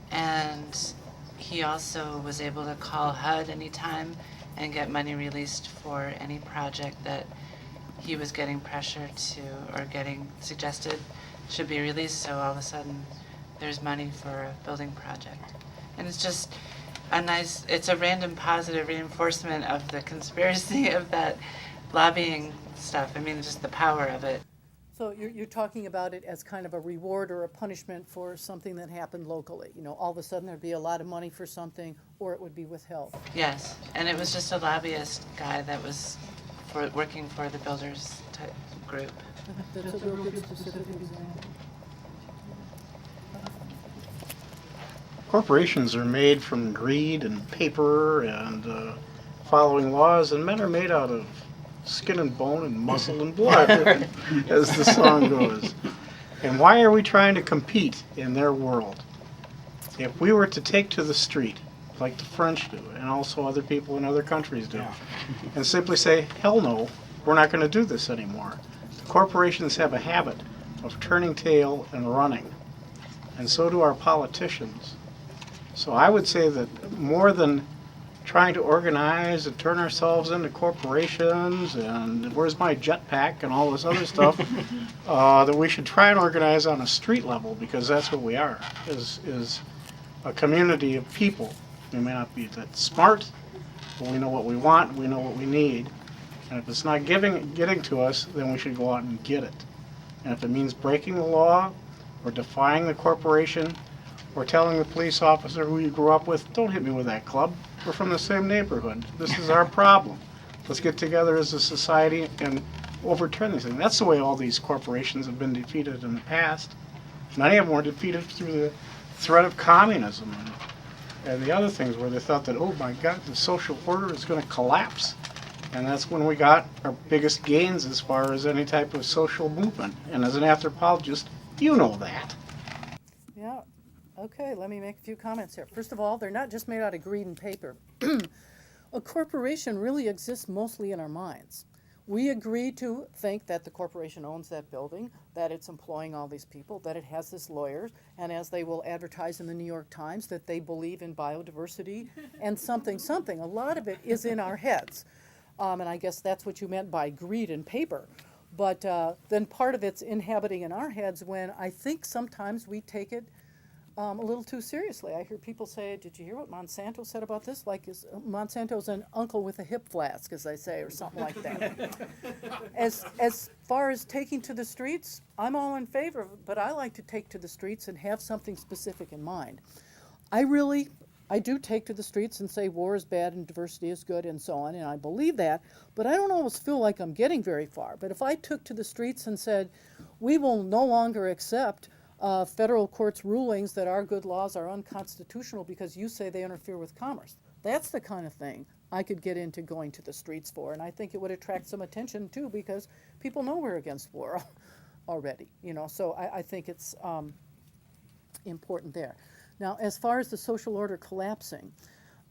And he also was able to call HUD anytime and get money released for any project that he was getting pressure to or getting suggested should be released. So all of a sudden there's money for a building project. And it's just it's a random positive reinforcement of the conspiracy of that lobbying stuff. I mean, just the power of it. So you're talking about it as kind of a reward or a punishment for something that happened locally. You know, all of a sudden there'd be a lot of money for something, or it would be withheld. Yes, and it was just a lobbyist guy that was working for the builders type group. That's a real good specific example. corporations are made from greed and paper and following laws, and men are made out of skin and bone and muscle and blood, as the song goes. And why are we trying to compete in their world? If we were to take to the street, like the French do, and also other people in other countries do, and simply say, hell no, we're not going to do this anymore. The corporations have a habit of turning tail and running, and so do our politicians. So I would say that more than trying to organize and turn ourselves into corporations and where's my jetpack and all this other stuff, that we should try and organize on a street level, because that's what we are, is a community of people. We may not be that smart, but we know what we want, we know what we need, and if it's not getting to us, then we should go out and get it. And if it means breaking the law, or defying the corporation, or telling the police officer who you grew up with, don't hit me with that club, we're from the same neighborhood, this is our problem. Let's get together as a society and overturn these things. That's the way all these corporations have been defeated in the past. Many of them were defeated through the threat of communism and the other things where they thought that, oh my God, the social order is going to collapse. And that's when we got our biggest gains as far as any type of social movement. And as an anthropologist, you know that. Yeah. Okay, let me make a few comments here. First of all, they're not just made out of greed and paper. A corporation really exists mostly in our minds. We agree to think that the corporation owns that building, that it's employing all these people, that it has this lawyers, and as they will advertise in the New York Times, that they believe in biodiversity and something. A lot of it is in our heads. And I guess that's what you meant by greed and paper. But then part of it's inhabiting in our heads when I think sometimes we take it a little too seriously. I hear people say, did you hear what Monsanto said about this? Like, Monsanto's an uncle with a hip flask, as they say, or something like that. As far as taking to the streets, I'm all in favor of it, but I like to take to the streets and have something specific in mind. I do take to the streets and say war is bad and diversity is good and so on, and I believe that, but I don't always feel like I'm getting very far. But if I took to the streets and said, we will no longer accept federal court's rulings that our good laws are unconstitutional because you say they interfere with commerce. That's the kind of thing I could get into going to the streets for, and I think it would attract some attention too, because people know we're against war already, so I think it's important there. Now, as far as the social order collapsing,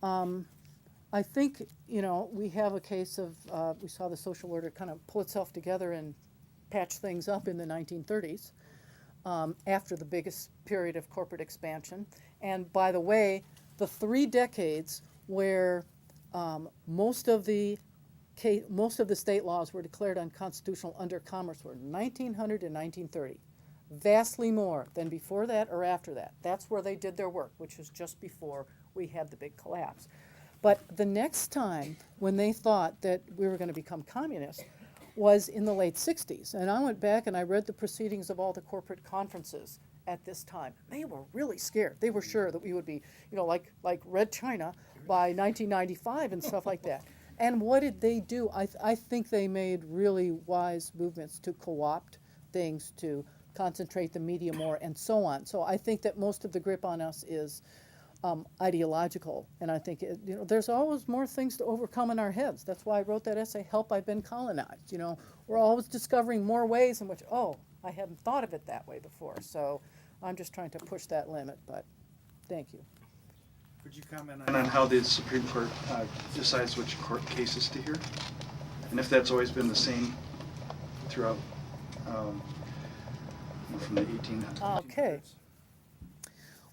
I think, we have a case of, we saw the social order kind of pull itself together and patch things up in the 1930s. After the biggest period of corporate expansion. And by the way, the 3 decades where most of the state laws were declared unconstitutional under commerce were 1900 and 1930. Vastly more than before that or after that. That's where they did their work, which was just before we had the big collapse. But the next time when they thought that we were going to become communist was in the late 60s. And I went back and I read the proceedings of all the corporate conferences at this time. They were really scared. They were sure that we would be, like Red China by 1995 and stuff like that. And what did they do? I think they made really wise movements to co-opt things, to concentrate the media more, and so on. So I think that most of the grip on us is ideological, and I think there's always more things to overcome in our heads. That's why I wrote that essay, Help, I've Been Colonized. We're always discovering more ways in which, I hadn't thought of it that way before. So I'm just trying to push that limit, but thank you. Could you comment on how the Supreme Court decides which court cases to hear? And if that's always been the same throughout from the 1800s? Okay.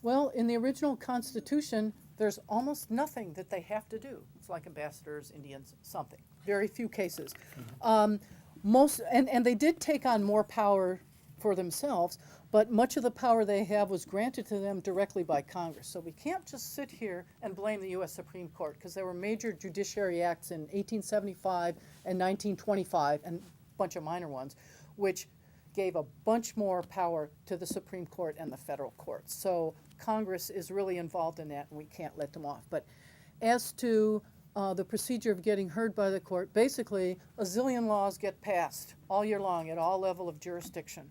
Well, in the original Constitution, there's almost nothing that they have to do. It's like ambassadors, Indians, something. Very few cases. And they did take on more power for themselves, but much of the power they have was granted to them directly by Congress. So we can't just sit here and blame the U.S. Supreme Court, because there were major judiciary acts in 1875 and 1925, and a bunch of minor ones, which gave a bunch more power to the Supreme Court and the federal courts. So Congress is really involved in that, and we can't let them off. But as to the procedure of getting heard by the court, basically a zillion laws get passed all year long at all level of jurisdiction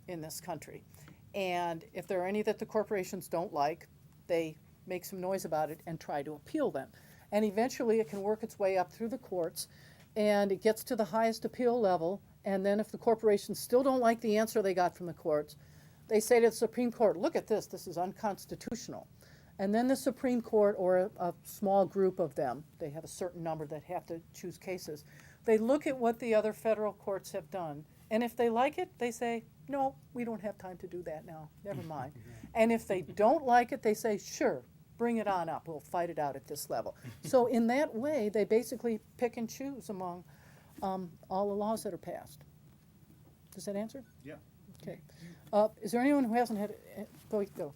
in this country. And if there are any that the corporations don't like, they make some noise about it and try to appeal them. And eventually it can work its way up through the courts, and it gets to the highest appeal level, and then if the corporations still don't like the answer they got from the courts, they say to the Supreme Court, look at this is unconstitutional. And then the Supreme Court, or a small group of them, they have a certain number that have to choose cases, they look at what the other federal courts have done, and if they like it, they say, no, we don't have time to do that now, never mind. And if they don't like it, they say, sure, bring it on up, we'll fight it out at this level. So in that way, they basically pick and choose among all the laws that are passed. Does that answer? Yeah. Okay. Is there anyone who hasn't had, go.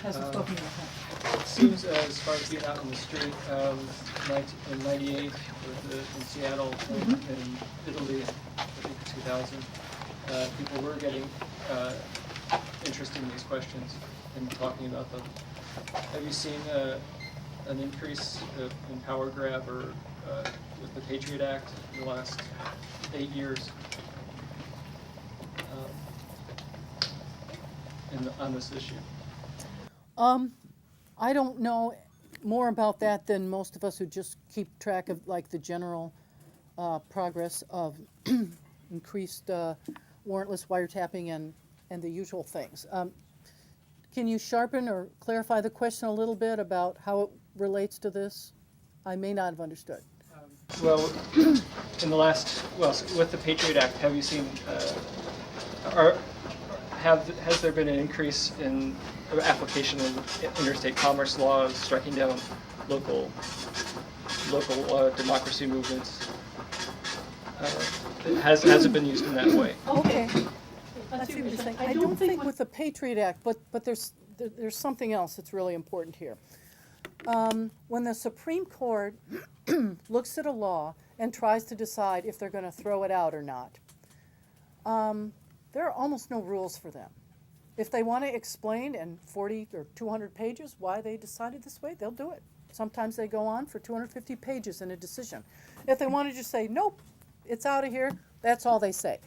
Hasn't spoken yet, huh? It seems as far as being out on the street, in '98, in Seattle, in Italy, I think 2000, people were getting interested in these questions and talking about them. Have you seen an increase in power grab or with the Patriot Act in the last 8 years on this issue? I don't know more about that than most of us who just keep track of like the general progress of increased warrantless wiretapping and the usual things. Can you sharpen or clarify the question a little bit about how it relates to this? I may not have understood. Well, in the last, with the Patriot Act, have you seen, has there been an increase in application of interstate commerce laws, striking down local democracy movements? Has it been used in that way? Okay. I see what you're saying. I don't think with the Patriot Act, but there's something else that's really important here. When the Supreme Court looks at a law and tries to decide if they're going to throw it out or not, there are almost no rules for them. If they want to explain in 40 or 200 pages why they decided this way, they'll do it. Sometimes they go on for 250 pages in a decision. If they want to just say, nope, it's out of here, that's all they say.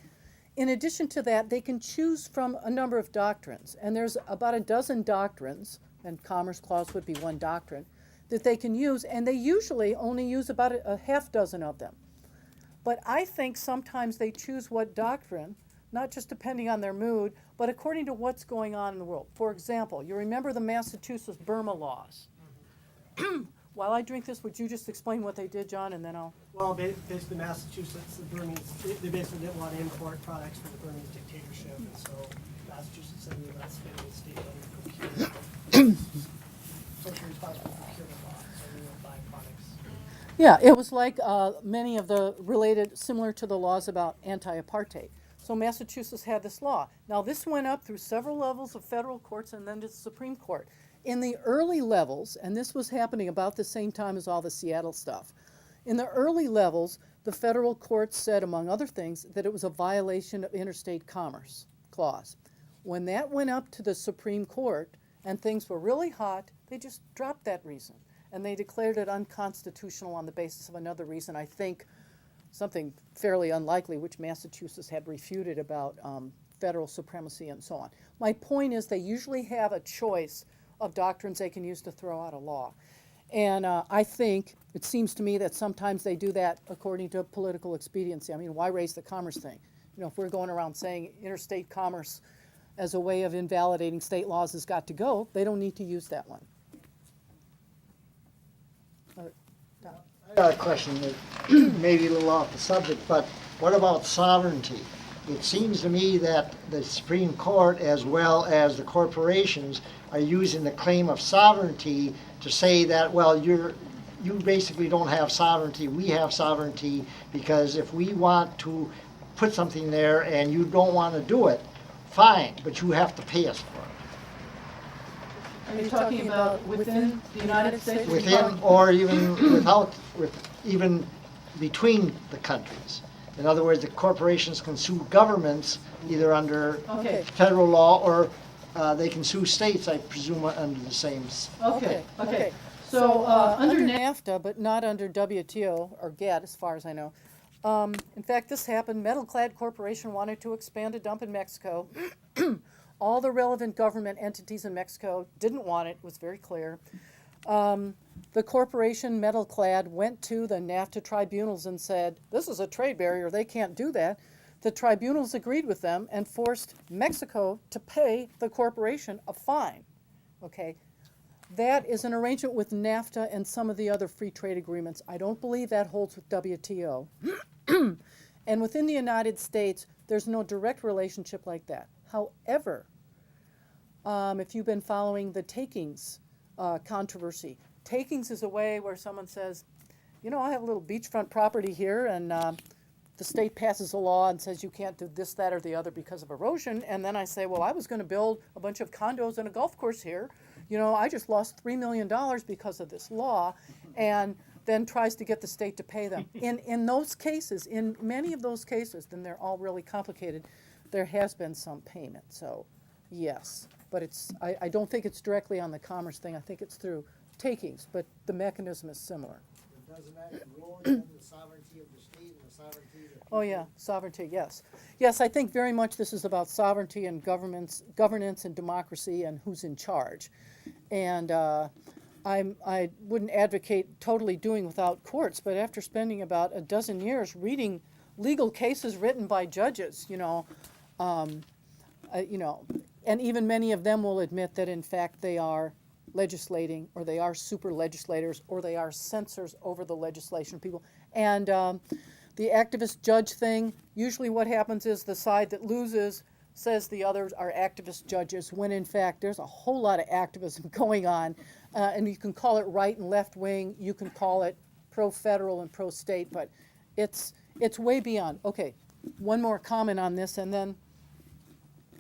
In addition to that, they can choose from a number of doctrines, and there's about a dozen doctrines, and Commerce Clause would be one doctrine, that they can use, and they usually only use about a half dozen of them. But I think sometimes they choose what doctrine, not just depending on their mood, but according to what's going on in the world. For example, you remember the Massachusetts Burma laws. While I drink this, would you just explain what they did, John, and then I'll... Well, basically Massachusetts, the Burmese, they basically didn't want to import products from the Burmese dictatorship, and so Massachusetts said we let state-owned procurement, socially responsible procurement law, so we would buy products. Yeah, it was like many of the related, similar to the laws about anti-apartheid. So Massachusetts had this law. Now this went up through several levels of federal courts and then to the Supreme Court. In the early levels, and this was happening about the same time as all the Seattle stuff, in the early levels, the federal courts said, among other things, that it was a violation of interstate commerce clause. When that went up to the Supreme Court and things were really hot, they just dropped that reason. And they declared it unconstitutional on the basis of another reason, I think something fairly unlikely, which Massachusetts had refuted about federal supremacy and so on. My point is they usually have a choice of doctrines they can use to throw out a law. And I think, it seems to me that sometimes they do that according to political expediency. I mean, why raise the commerce thing? You know, if we're going around saying interstate commerce as a way of invalidating state laws has got to go, they don't need to use that one. I got a question that may be a little off the subject, but what about sovereignty? It seems to me that the Supreme Court, as well as the corporations, are using the claim of sovereignty to say that, well, you basically don't have sovereignty, we have sovereignty, because if we want to put something there and you don't want to do it, fine, but you have to pay us for it. Are you talking about within the United States? Within or even even between the countries. In other words, the corporations can sue governments either under federal law or they can sue states, I presume, under the same. Okay. So under NAFTA, but not under WTO or GATT, as far as I know. In fact, this happened. Metal Clad Corporation wanted to expand a dump in Mexico. All the relevant government entities in Mexico didn't want it. It was very clear. The corporation Metalclad went to the NAFTA tribunals and said, this is a trade barrier, they can't do that. The tribunals agreed with them and forced Mexico to pay the corporation a fine. Okay, that is an arrangement with NAFTA and some of the other free trade agreements. I don't believe that holds with WTO. And within the United States, there's no direct relationship like that. However, if you've been following the takings controversy, takings is a way where someone says, you know, I have a little beachfront property here, and the state passes a law and says you can't do this, that, or the other because of erosion. And then I say, well, I was going to build a bunch of condos and a golf course here. You know, I just lost $3 million because of this law, and then tries to get the state to pay them. In those cases, in many of those cases, then they're all really complicated, there has been some payment. So, yes. But I don't think it's directly on the commerce thing. I think it's through takings, but the mechanism is similar. Doesn't that rule in the sovereignty of the state and the sovereignty of the people? Oh, yeah, sovereignty, yes. Yes, I think very much this is about sovereignty and governance and democracy and who's in charge. And I wouldn't advocate totally doing without courts, but after spending about a dozen years reading legal cases written by judges, you know, and even many of them will admit that in fact they are legislating, or they are super legislators, or they are censors over the legislation people. And the activist judge thing, usually what happens is the side that loses says the others are activist judges, when in fact there's a whole lot of activism going on. And you can call it right and left wing, you can call it pro-federal and pro-state, but it's way beyond. Okay, one more comment on this, and then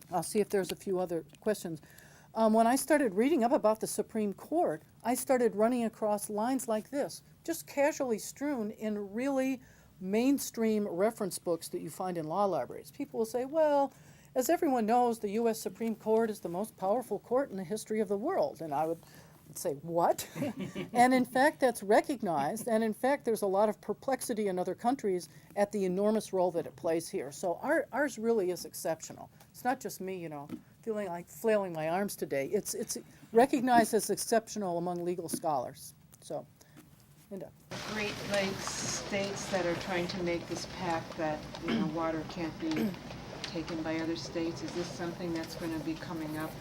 I'll see if there's a few other questions. When I started reading up about the Supreme Court, I started running across lines like this, just casually strewn in really mainstream reference books that you find in law libraries. People will say, well, as everyone knows, the U.S. Supreme Court is the most powerful court in the history of the world. And I would say, what? And in fact, that's recognized. And in fact, there's a lot of perplexity in other countries at the enormous role that it plays here. So ours really is exceptional. It's not just me, you know, feeling like flailing my arms today. It's recognized as exceptional among legal scholars. So, Linda. Great Lakes states that are trying to make this pact that, you know, water can't be taken by other states. Is this something that's going to be coming up?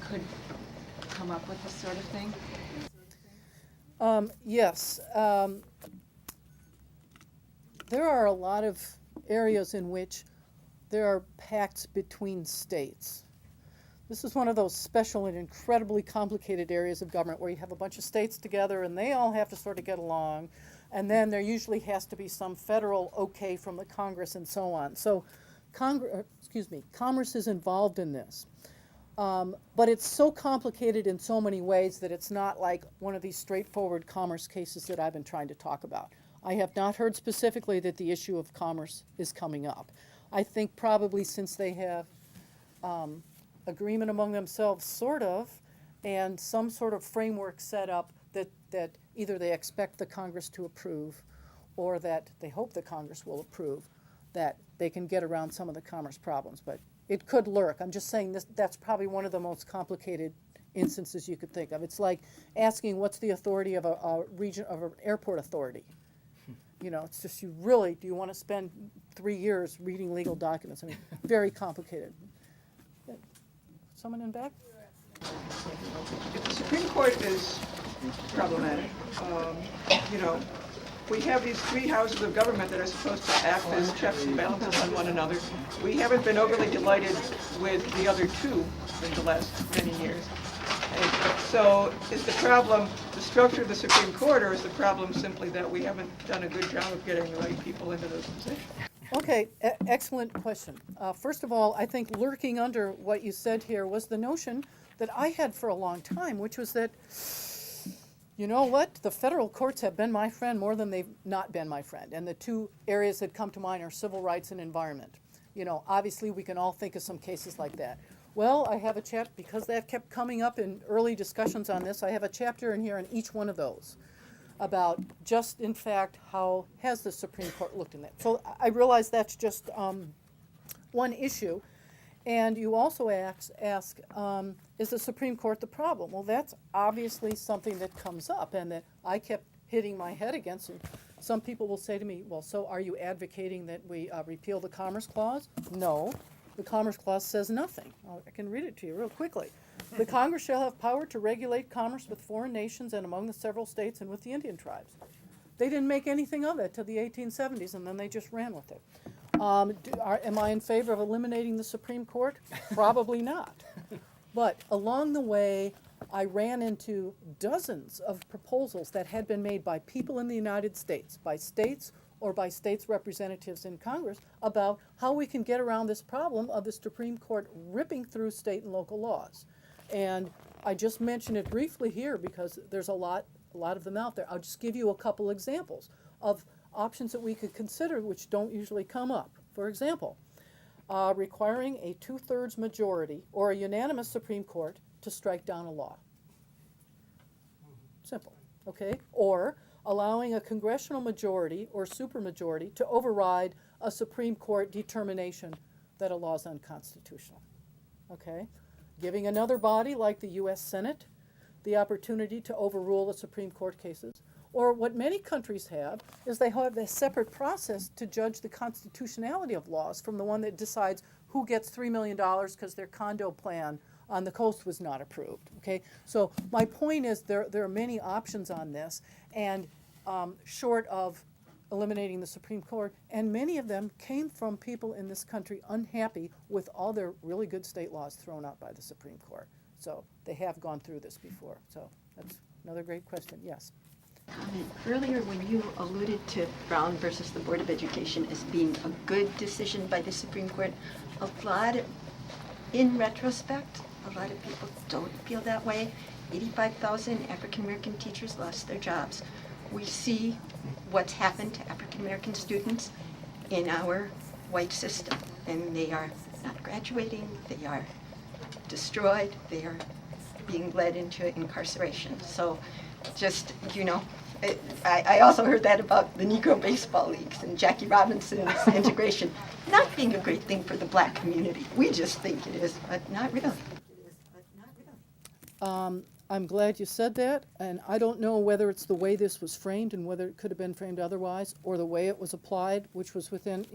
Could come up with this sort of thing? Yes. There are a lot of areas in which there are pacts between states. This is one of those special and incredibly complicated areas of government where you have a bunch of states together and they all have to sort of get along. And then there usually has to be some federal okay from the Congress and so on. So commerce is involved in this. But it's so complicated in so many ways that it's not like one of these straightforward commerce cases that I've been trying to talk about. I have not heard specifically that the issue of commerce is coming up. I think probably since they have agreement among themselves, sort of, and some sort of framework set up that either they expect the Congress to approve or that they hope the Congress will approve, that they can get around some of the commerce problems. But it could lurk. I'm just saying that's probably one of the most complicated instances you could think of. It's like asking what's the authority of a region, of an airport authority. You know, it's just do you want to spend 3 years reading legal documents? I mean, very complicated. Someone in back? If the Supreme Court is problematic, you know, we have these three houses of government that are supposed to act as checks and balances on one another. We haven't been overly delighted with the other two in the last many years. And so is the problem the structure of the Supreme Court, or is the problem simply that we haven't done a good job of getting the right people into those positions? Okay, excellent question. First of all, I think lurking under what you said here was the notion that I had for a long time, which was that, you know what, the federal courts have been my friend more than they've not been my friend. And the two areas that come to mind are civil rights and environment. You know, obviously we can all think of some cases like that. Well, I have a chapter, because that kept coming up in early discussions on this, I have a chapter in here on each one of those about just, in fact, how has the Supreme Court looked in that. So I realize that's just one issue. And you also ask, is the Supreme Court the problem? Well, that's obviously something that comes up and that I kept hitting my head against. And some people will say to me, well, so are you advocating that we repeal the Commerce Clause? No, the Commerce Clause says nothing. I can read it to you real quickly. The Congress shall have power to regulate commerce with foreign nations and among the several states and with the Indian tribes. They didn't make anything of it till the 1870s, and then they just ran with it. Am I in favor of eliminating the Supreme Court? Probably not. But along the way, I ran into dozens of proposals that had been made by people in the United States, by states or by states' representatives in Congress, about how we can get around this problem of the Supreme Court ripping through state and local laws. And I just mentioned it briefly here because there's a lot of them out there. I'll just give you a couple examples of options that we could consider which don't usually come up. For example, requiring a 2/3 majority or a unanimous Supreme Court to strike down a law. Simple, okay? Or allowing a congressional majority or supermajority to override a Supreme Court determination that a law is unconstitutional, okay? Giving another body like the U.S. Senate the opportunity to overrule the Supreme Court cases. Or what many countries have is they have a separate process to judge the constitutionality of laws from the one that decides who gets $3 million because their condo plan on the coast was not approved. Okay, so my point is there are many options on this, and short of eliminating the Supreme Court, and many of them came from people in this country unhappy with all their really good state laws thrown out by the Supreme Court. So they have gone through this before. So that's another great question. Yes. Earlier when you alluded to Brown versus the Board of Education as being a good decision by the Supreme Court, in retrospect, a lot of people don't feel that way. 85,000 African American teachers lost their jobs. We see what's happened to African American students in our white system, and they are not graduating, they are destroyed, they are being led into incarceration. So just, I also heard that about the Negro baseball leagues and Jackie Robinson's integration not being a great thing for the black community. We just think it is, but not really. I'm glad you said that, and I don't know whether it's the way this was framed and whether it could have been framed otherwise, or the way it was applied, which was within,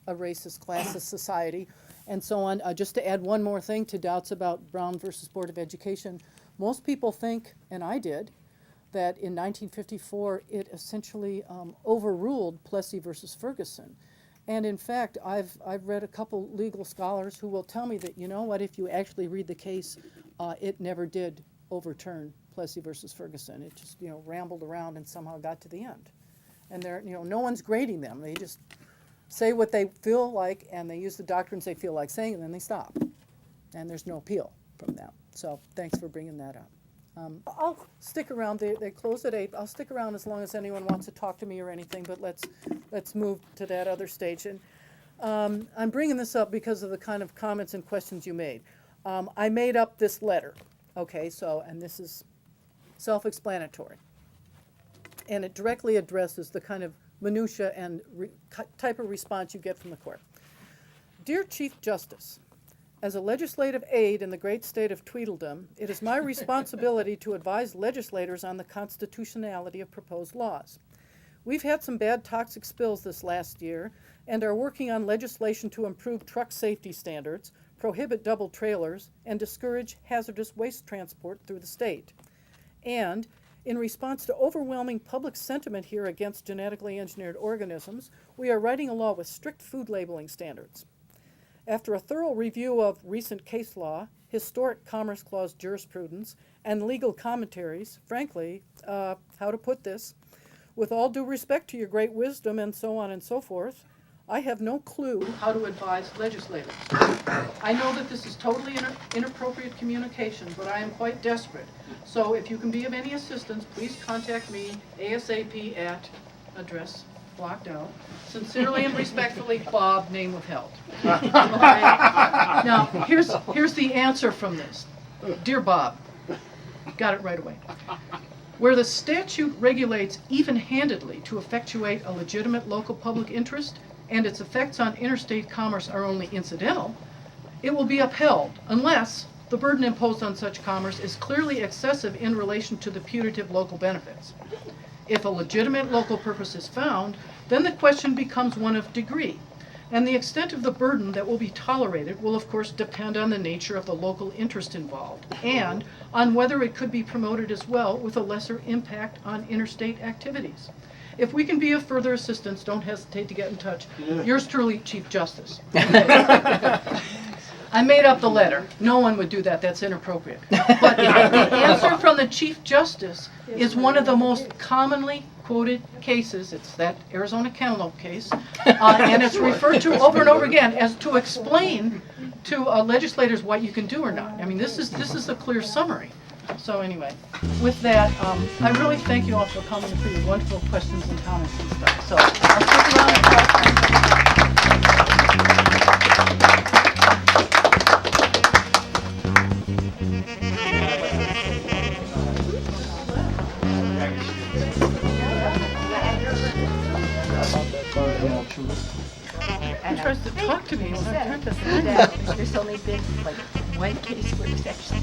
a racist, classist society, and so on. Just to add one more thing to doubts about Brown versus Board of Education, most people think, and I did, that in 1954 it essentially overruled Plessy versus Ferguson. And in fact, I've read a couple legal scholars who will tell me that, if you actually read the case, it never did overturn Plessy versus Ferguson. It just, rambled around and somehow got to the end. And they're, no one's grading them. They just say what they feel like, and they use the doctrines they feel like saying, and then they stop. And there's no appeal from them. So thanks for bringing that up. I'll stick around. They close at 8. I'll stick around as long as anyone wants to talk to me or anything, but let's move to that other stage. And I'm bringing this up because of the kind of comments and questions you made. I made up this letter, okay, and this is self-explanatory. And it directly addresses the kind of minutia and type of response you get from the court. Dear Chief Justice, as a legislative aide in the great state of Tweedledum, it is my responsibility to advise legislators on the constitutionality of proposed laws. We've had some bad toxic spills this last year and are working on legislation to improve truck safety standards, prohibit double trailers, and discourage hazardous waste transport through the state. And in response to overwhelming public sentiment here against genetically engineered organisms, we are writing a law with strict food labeling standards. After a thorough review of recent case law, historic Commerce Clause jurisprudence, and legal commentaries, frankly, how to put this, with all due respect to your great wisdom and so on and so forth, I have no clue how to advise legislators. I know that this is totally inappropriate communication, but I am quite desperate. So if you can be of any assistance, please contact me ASAP at address blocked out. Sincerely and respectfully, Bob, name withheld. Now, here's the answer from this. Dear Bob, got it right away. Where the statute regulates even-handedly to effectuate a legitimate local public interest, and its effects on interstate commerce are only incidental, it will be upheld unless the burden imposed on such commerce is clearly excessive in relation to the putative local benefits. If a legitimate local purpose is found, then the question becomes one of degree, and the extent of the burden that will be tolerated will of course depend on the nature of the local interest involved and on whether it could be promoted as well with a lesser impact on interstate activities. If we can be of further assistance, don't hesitate to get in touch. Yours truly, Chief Justice. I made up the letter. No one would do that. That's inappropriate. But the answer from the Chief Justice is one of the most commonly quoted cases. It's that Arizona cantaloupe case. And it's referred to over and over again as to explain to legislators what you can do or not. I mean, this is a clear summary. So anyway, with that, I really thank you all for coming and for your wonderful questions and comments and stuff. So I'll stick around and talk. He tries to talk to me when I turn this on. There's only been like one case where it's actually